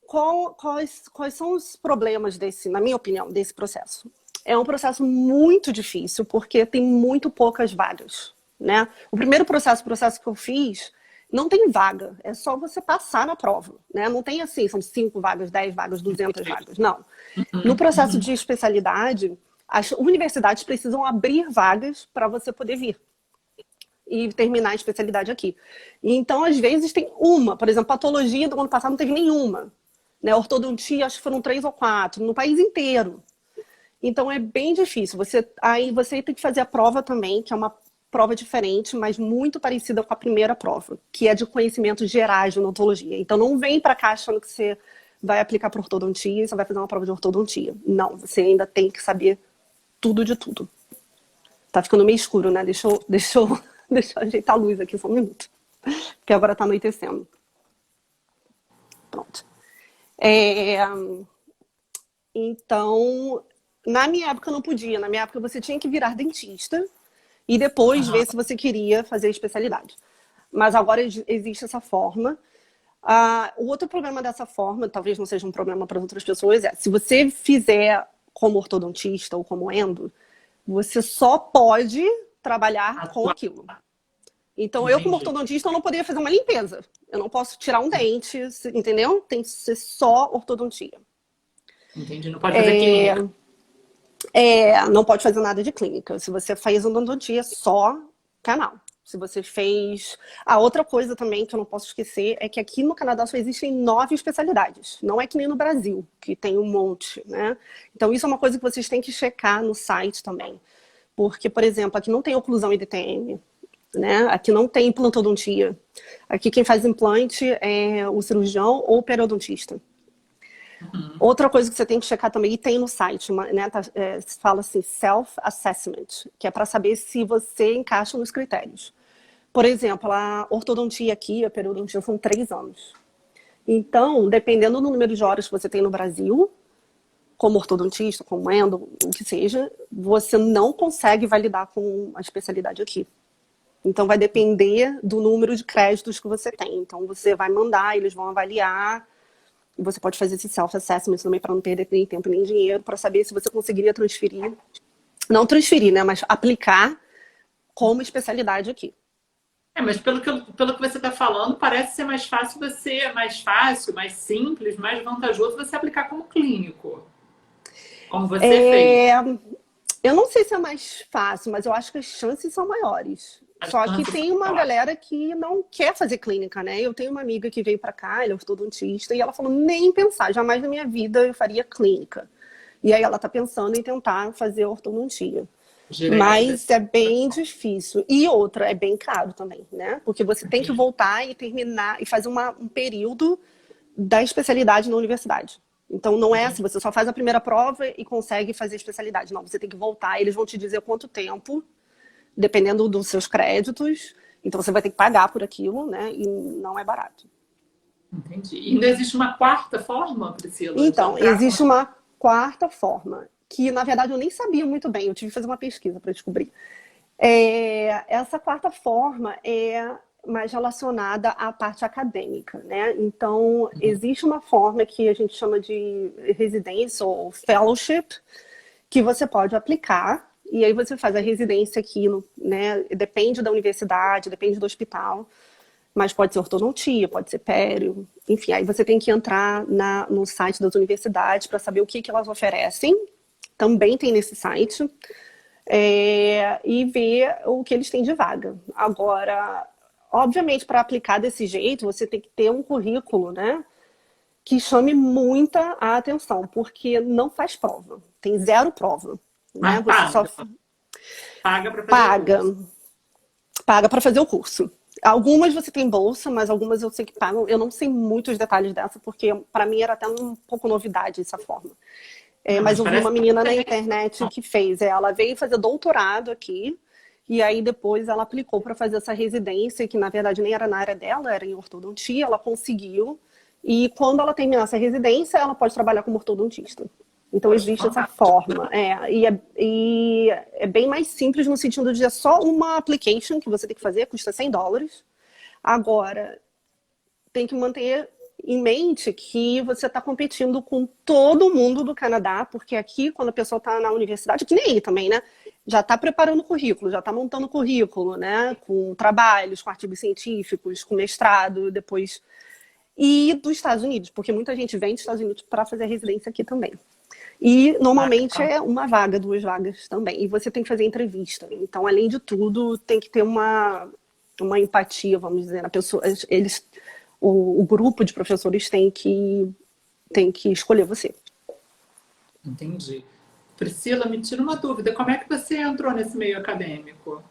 Quais são os problemas na minha opinião, desse processo? É um processo muito difícil porque tem muito poucas vagas, né? O primeiro processo que eu fiz, não tem vaga, é só você passar na prova, né? Não tem assim, são 5 vagas, 10 vagas, 200 vagas, não. No processo de especialidade, as universidades precisam abrir vagas para você poder vir e terminar a especialidade aqui. Então, às vezes, tem uma, por exemplo, patologia do ano passado não teve nenhuma, né? Ortodontia, acho que foram 3 ou 4, no país inteiro. Então, é bem difícil. Aí você tem que fazer a prova também, que é uma prova diferente, mas muito parecida com a primeira prova, que é de conhecimentos gerais de odontologia. Então, não vem para cá achando que você vai aplicar para ortodontia e você vai fazer uma prova de ortodontia. Não, você ainda tem que saber tudo de tudo. Tá ficando meio escuro, né? Deixa eu ajeitar a luz aqui só um minuto. Porque agora tá anoitecendo. Pronto. Então, na minha época eu não podia. Na minha época você tinha que virar dentista e depois ver se você queria fazer especialidade. Mas agora existe essa forma. O outro problema dessa forma, talvez não seja um problema para outras pessoas, se você fizer como ortodontista ou como endo, você só pode trabalhar com aquilo. Então, eu como ortodontista, eu não poderia fazer uma limpeza. Eu não posso tirar um dente, entendeu? Tem que ser só ortodontia. Entendi, não pode fazer clínica. Não pode fazer nada de clínica. Se você faz odontia, só canal. Se você fez... outra coisa também que eu não posso esquecer é que aqui no Canadá só existem 9 especialidades. Não é que nem no Brasil, que tem um monte, né? Então, isso é uma coisa que vocês têm que checar no site também. Porque, por exemplo, aqui não tem oclusão e DTM, né? Aqui não tem implantodontia. Aqui quem faz implante é o cirurgião ou o periodontista. Outra coisa que você tem que checar também, e tem no site, né, fala assim, self-assessment, que é para saber se você encaixa nos critérios. Por exemplo, a ortodontia aqui, a periodontia, são 3 anos. Então, dependendo do número de horas que você tem no Brasil, como ortodontista, como endo, o que seja, você não consegue validar com a especialidade aqui. Então, vai depender do número de créditos que você tem. Então, você vai mandar, eles vão avaliar. E você pode fazer esse self-assessment também para não perder nem tempo nem dinheiro, para saber se você conseguiria transferir. Não transferir, né? Mas aplicar como especialidade aqui. Mas pelo que você está falando, parece ser mais fácil mais simples, mais vantajoso você aplicar como clínico. Como você fez. Eu não sei se é mais fácil, mas eu acho que as chances são maiores. Só que tem uma galera que não quer fazer clínica, né? Eu tenho uma amiga que veio pra cá, ela é ortodontista, e ela falou, nem pensar, jamais na minha vida eu faria clínica. E aí ela tá pensando em tentar fazer ortodontia. Mas é bem difícil. E outra, é bem caro também, né? Porque você tem que voltar e terminar, e fazer um período da especialidade na universidade. Então não é assim, você só faz a primeira prova e consegue fazer especialidade. Não, você tem que voltar, eles vão te dizer quanto tempo, dependendo dos seus créditos. Então você vai ter que pagar por aquilo, né? E não é barato. Entendi. E ainda existe uma quarta forma, Priscila? Então, existe uma quarta forma, que na verdade eu nem sabia muito bem, eu tive que fazer uma pesquisa para descobrir. Essa quarta forma é mais relacionada à parte acadêmica, né? Então, existe uma forma que a gente chama de residência ou fellowship, que você pode aplicar. E aí você faz a residência aqui, né? Depende da universidade, depende do hospital. Mas pode ser ortodontia, pode ser pério. Enfim, aí você tem que entrar no site das universidades para saber o que elas oferecem. Também tem nesse site. E ver o que eles têm de vaga. Agora, obviamente, para aplicar desse jeito, você tem que ter um currículo, né? Que chame muita a atenção, porque não faz prova. Tem 0 prova. Mas né? paga. Você só paga para fazer o curso. Paga para fazer o curso. Algumas você tem bolsa, mas algumas eu sei que pagam. Eu não sei muitos detalhes dessa, porque para mim era até um pouco novidade essa forma. Mas eu vi uma menina na internet que fez. Ela veio fazer doutorado aqui E aí depois ela aplicou para fazer essa residência, que na verdade nem era na área dela, era em ortodontia, ela conseguiu. E quando ela terminar essa residência, ela pode trabalhar como ortodontista. Então Poxa, existe essa fantástico. forma. E é bem mais simples no sentido de é só uma application que você tem que fazer, custa $100. Agora, tem que manter em mente que você está competindo com todo mundo do Canadá, porque aqui, quando a pessoa está na universidade, que nem aí também, né? Já está preparando o currículo, já está montando o currículo, né? Com trabalhos, com artigos científicos, com mestrado, depois. E dos Estados Unidos, porque muita gente vem dos Estados Unidos para fazer residência aqui também. E normalmente é uma vaga, 2 vagas também. E você tem que fazer entrevista. Então, além de tudo, tem que ter uma empatia, vamos dizer, a pessoa, o grupo de professores tem que escolher você. Entendi. Priscila, me tira uma dúvida. Como é que você entrou nesse meio acadêmico?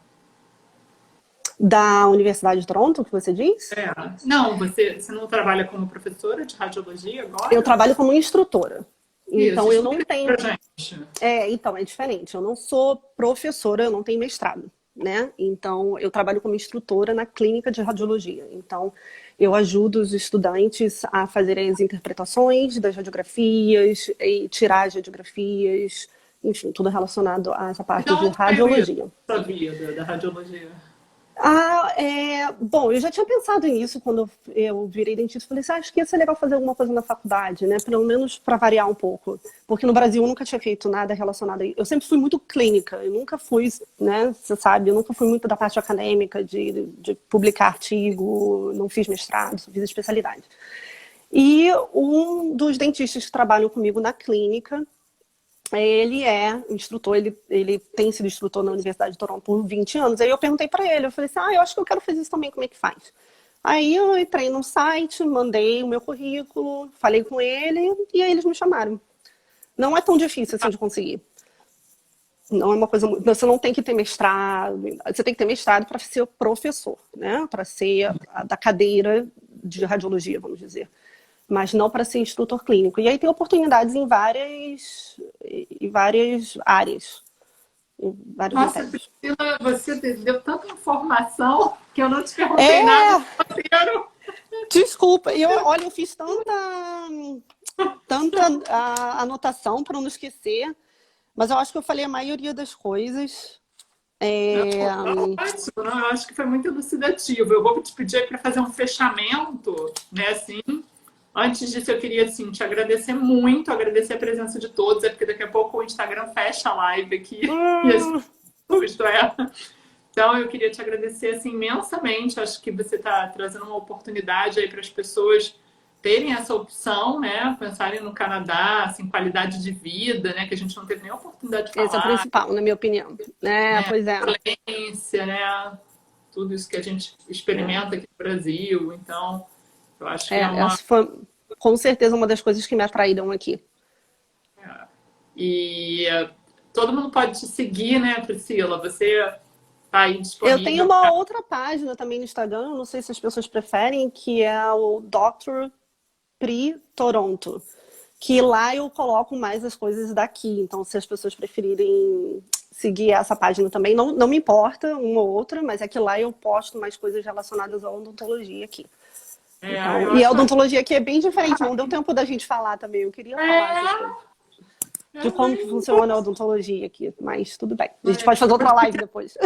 Da Universidade de Toronto, que você diz? É. Não, você não trabalha como professora de radiologia Eu agora? trabalho como instrutora. Isso, Então, eu não explica tenho. pra gente. Então, é diferente. Eu não sou professora, eu não tenho mestrado, né? Então, eu trabalho como instrutora na clínica de radiologia. Então, eu ajudo os estudantes a fazerem as interpretações das radiografias e tirar as radiografias, enfim, tudo relacionado a essa parte Então, de onde veio isso radiologia. na sua vida da radiologia? Bom, eu já tinha pensado nisso quando eu virei dentista. Falei assim, acho que ia ser legal fazer alguma coisa na faculdade, né? Pelo menos para variar um pouco. Porque no Brasil eu nunca tinha feito nada relacionado a isso. Eu sempre fui muito clínica. Eu nunca fui, né? Você sabe, eu nunca fui muito da parte acadêmica, de publicar artigo. Não fiz mestrado, só fiz especialidade. E um dos dentistas que trabalham comigo na clínica, ele é instrutor, ele tem sido instrutor na Universidade de Toronto por 20 anos. Aí eu perguntei para ele, eu falei assim, eu acho que eu quero fazer isso também, como é que faz? Aí eu entrei no site, mandei o meu currículo, falei com ele e aí eles me chamaram. Não é tão difícil assim de conseguir. Não é uma coisa. Você não tem que ter mestrado. Você tem que ter mestrado para ser professor, né? Para ser da cadeira de radiologia, vamos dizer. Mas não para ser instrutor clínico. E aí tem oportunidades em várias áreas, em várias Nossa, matérias. Priscila, você deu tanta informação que eu não te perguntei nada É, do roteiro. desculpa. Olha, eu fiz tanta anotação para não esquecer, mas eu acho que eu falei a maioria das coisas. Não, É, tá ótimo, não, eu acho que foi muito elucidativo. Eu vou te pedir para fazer um fechamento, né, assim. Antes disso, eu queria, assim, te agradecer muito, agradecer a presença de todos, porque daqui a pouco o Instagram fecha a live aqui, e isto é. Então, eu queria te agradecer, assim, imensamente. Acho que você está trazendo uma oportunidade aí para as pessoas terem essa opção, né, pensarem no Canadá, assim, qualidade de vida, né, que a gente não teve nem a oportunidade de esse é o falar, principal, na minha opinião. né, Pois é. violência, né, tudo isso que a gente experimenta aqui no Brasil. Então, eu acho que é uma... Essa foi com certeza uma das coisas que me atraíram aqui. E todo mundo pode te seguir, né, Priscila? Você está aí Eu tenho disponível uma para... outra página também no Instagram, eu não sei se as pessoas preferem, que é o Dr. Pri Toronto, que lá eu coloco mais as coisas daqui. Então, se as pessoas preferirem seguir essa página também, não me importa uma ou outra, mas é que lá eu posto mais coisas relacionadas à odontologia aqui. Então, eu e a acho... odontologia aqui é bem diferente, não deu tempo da gente falar também. Eu queria falar essas coisas. De como que funciona a odontologia aqui, mas tudo bem. A gente pode fazer outra live depois.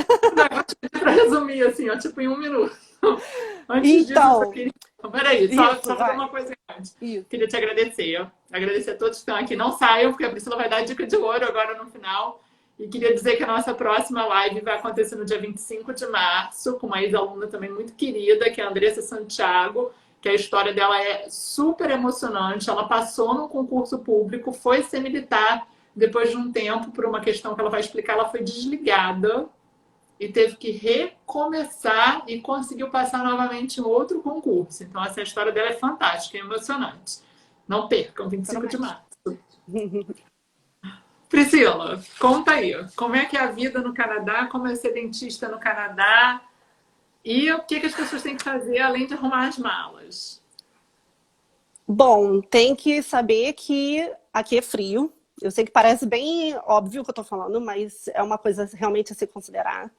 Para resumir, assim, ó, tipo, em um minuto. Antes disso, eu só Então, queria... Peraí, só fazer vai. uma coisa antes. Isso. Queria te agradecer. Agradecer a todos que estão aqui. Não saiam, porque a Priscila vai dar dica de ouro agora no final. E queria dizer que a nossa próxima live vai acontecer no dia 25 de março, com uma ex-aluna também muito querida, que é a Andressa Santiago, que a história dela é super emocionante. Ela passou num concurso público, foi ser militar, depois de um tempo, por uma questão que ela vai explicar, ela foi desligada e teve que recomeçar e conseguiu passar novamente em outro concurso. Então, essa história dela é fantástica, é emocionante. Não percam, 25 de março. Priscila, conta aí, como é que é a vida no Canadá, como é ser dentista no Canadá e o que as pessoas têm que fazer além de arrumar as malas? Bom, tem que saber que aqui é frio. Eu sei que parece bem óbvio o que eu tô falando, mas é uma coisa realmente a se considerar.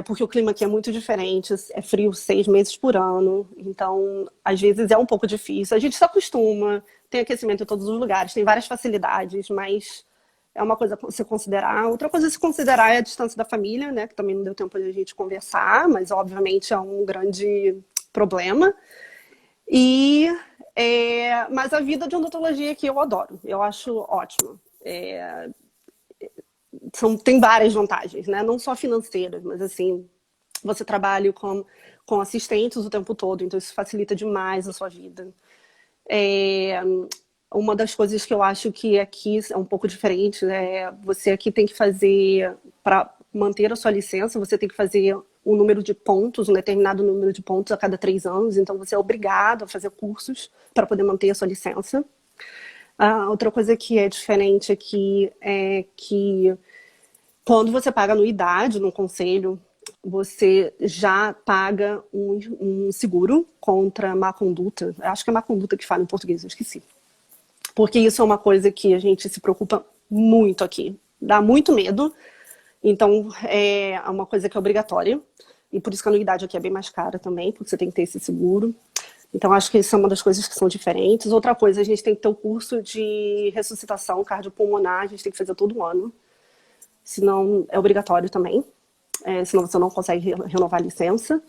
porque o clima aqui é muito diferente, é frio 6 meses por ano, então às vezes é um pouco difícil. A gente se acostuma, tem aquecimento em todos os lugares, tem várias facilidades, mas é uma coisa a se considerar. Outra coisa a se considerar é a distância da família, né? Que também não deu tempo de a gente conversar, mas obviamente é um grande problema. E, mas a vida de odontologia aqui eu adoro, eu acho ótima. Tem várias vantagens, né? Não só financeiras, mas assim, você trabalha com assistentes o tempo todo, então isso facilita demais a sua vida. Uma das coisas que eu acho que aqui é um pouco diferente, você aqui tem que fazer, para manter a sua licença, você tem que fazer um número de pontos, um determinado número de pontos a cada 3 anos, então você é obrigado a fazer cursos para poder manter a sua licença. Outra coisa que é diferente aqui é que quando você paga anuidade no conselho, você já paga um seguro contra má conduta. Eu acho que é má conduta que fala em português, eu esqueci. Porque isso é uma coisa que a gente se preocupa muito aqui. Dá muito medo. Então, é uma coisa que é obrigatória. E por isso que a anuidade aqui é bem mais cara também, porque você tem que ter esse seguro. Então, acho que isso é uma das coisas que são diferentes. Outra coisa, a gente tem que ter o curso de ressuscitação cardiopulmonar, a gente tem que fazer todo ano. Senão, é obrigatório também. Senão você não consegue renovar a licença.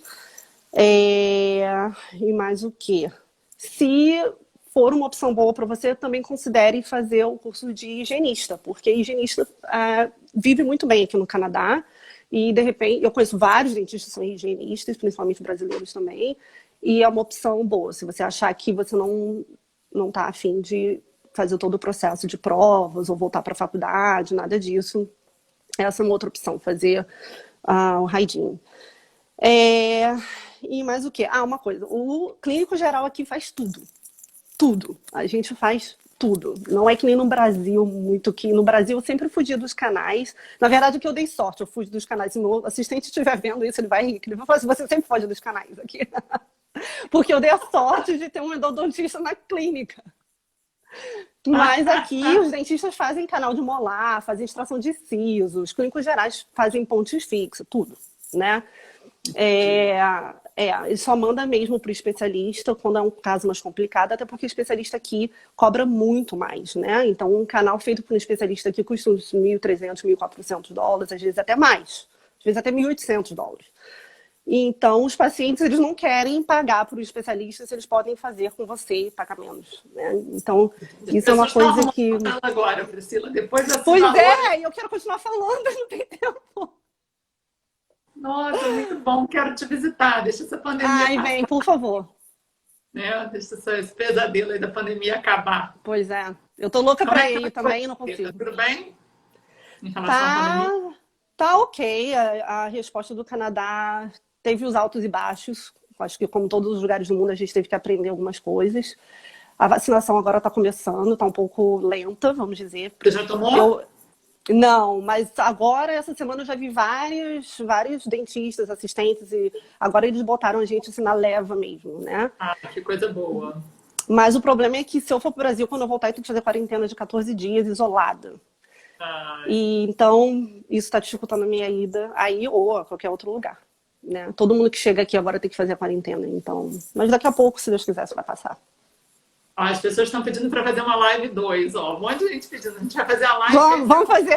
E mais o quê? Se for uma opção boa para você, também considere fazer o curso de higienista, porque higienista vive muito bem aqui no Canadá. E, de repente, eu conheço vários dentistas que são higienistas, principalmente brasileiros também. E é uma opção boa. Se você achar que você não está afim de fazer todo o processo de provas ou voltar para a faculdade, nada disso, essa é uma outra opção, fazer o Raidinho. E mais o quê? Uma coisa. O clínico geral aqui faz tudo. Tudo. A gente faz tudo. Não é que nem no Brasil, muito que no Brasil eu sempre fugia dos canais. Na verdade, o que eu dei sorte, eu fugi dos canais. Se o assistente estiver vendo isso, ele vai rir. Ele vai falar assim, você sempre foge dos canais aqui. Porque eu dei a sorte de ter um endodontista na clínica. Mas aqui os dentistas fazem canal de molar, fazem extração de siso, os clínicos gerais fazem pontes fixas, tudo, né? Ele só manda mesmo para o especialista quando é um caso mais complicado, até porque o especialista aqui cobra muito mais, né? Então, um canal feito por um especialista aqui custa uns $1.300, $1.400, às vezes até mais, às vezes até $1.800. Então, os pacientes, eles não querem pagar para o especialista se eles podem fazer com você e pagar menos, né? Então, isso é uma coisa que... agora, Priscila, depois dessa Pois e eu quero continuar falando, não tem tempo. Nossa, muito bom, quero te visitar, deixa essa pandemia vem, por favor. Deixa esse pesadelo aí da pandemia acabar. Pois é, eu tô louca para ir também e não consigo. Tudo bem? Em relação à pandemia? Tá ok, a resposta do Canadá teve os altos e baixos. Acho que, como todos os lugares do mundo, a gente teve que aprender algumas coisas. A vacinação agora está começando, está um pouco lenta, vamos dizer. Você já tomou? Não, mas agora, essa semana, eu já vi vários dentistas, assistentes, e agora eles botaram a gente assim, na leva mesmo, né? Que coisa boa. Mas o problema é que se eu for para o Brasil, quando eu voltar, eu tenho que fazer quarentena de 14 dias, isolada. E então, isso está dificultando a minha ida aí ou a qualquer outro lugar, né? Todo mundo que chega aqui agora tem que fazer a quarentena, então... Mas daqui a pouco, se Deus quiser, isso vai passar. As pessoas estão pedindo para fazer uma live 2, ó. Um monte de gente pedindo. A gente vai fazer a live. Vamos fazer.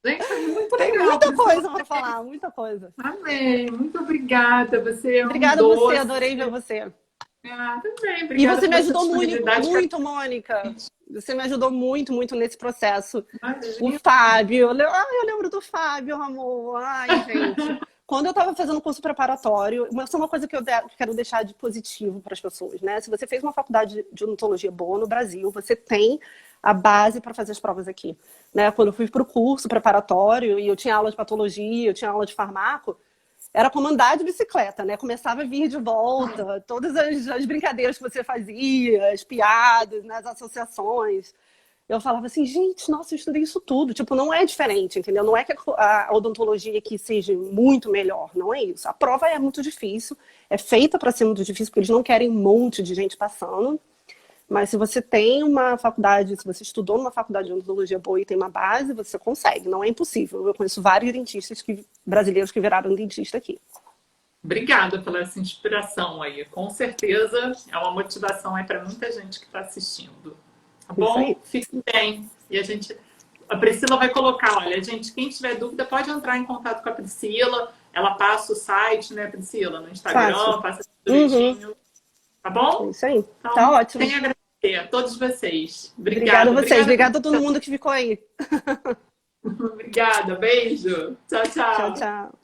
Gente, é muito tem legal. Muita coisa para falar, muita coisa. Amém. Muito obrigada. Você é Obrigada a você, adorei ver você. Também. Obrigada. E você me ajudou muito, Mônica. Você me ajudou muito nesse processo. O Fábio. Eu lembro do Fábio, amor. Gente. Quando eu estava fazendo curso preparatório, isso é uma coisa que eu quero deixar de positivo para as pessoas, né? Se você fez uma faculdade de odontologia boa no Brasil, você tem a base para fazer as provas aqui, né? Quando eu fui para o curso preparatório e eu tinha aula de patologia, eu tinha aula de farmaco, era como andar de bicicleta, né? Começava a vir de volta, todas as brincadeiras que você fazia, as piadas, né? As associações. Eu falava assim, gente, nossa, eu estudei isso tudo. Tipo, não é diferente, entendeu? Não é que a odontologia aqui seja muito melhor, não é isso. A prova é muito difícil, é feita para ser muito difícil, porque eles não querem um monte de gente passando. Mas se você tem uma faculdade, se você estudou numa faculdade de odontologia boa e tem uma base, você consegue, não é impossível. Eu conheço vários dentistas brasileiros que viraram dentista aqui. Obrigada pela essa inspiração aí. Com certeza é uma motivação aí para muita gente que está assistindo. Tá Isso bom? aí. Fique bem. E a Priscila vai colocar, olha, gente, quem tiver dúvida pode entrar em contato com a Priscila. Ela passa o site, né, Priscila, no Fácil. Instagram, passa tudo direitinho. Tá É bom? isso aí. Tá Então, ótimo. tenho a agradecer a todos vocês. Obrigada a Obrigada. vocês. Obrigada. Obrigada a todo mundo que ficou aí. Obrigada. Beijo. Tchau, Tchau, tchau. tchau.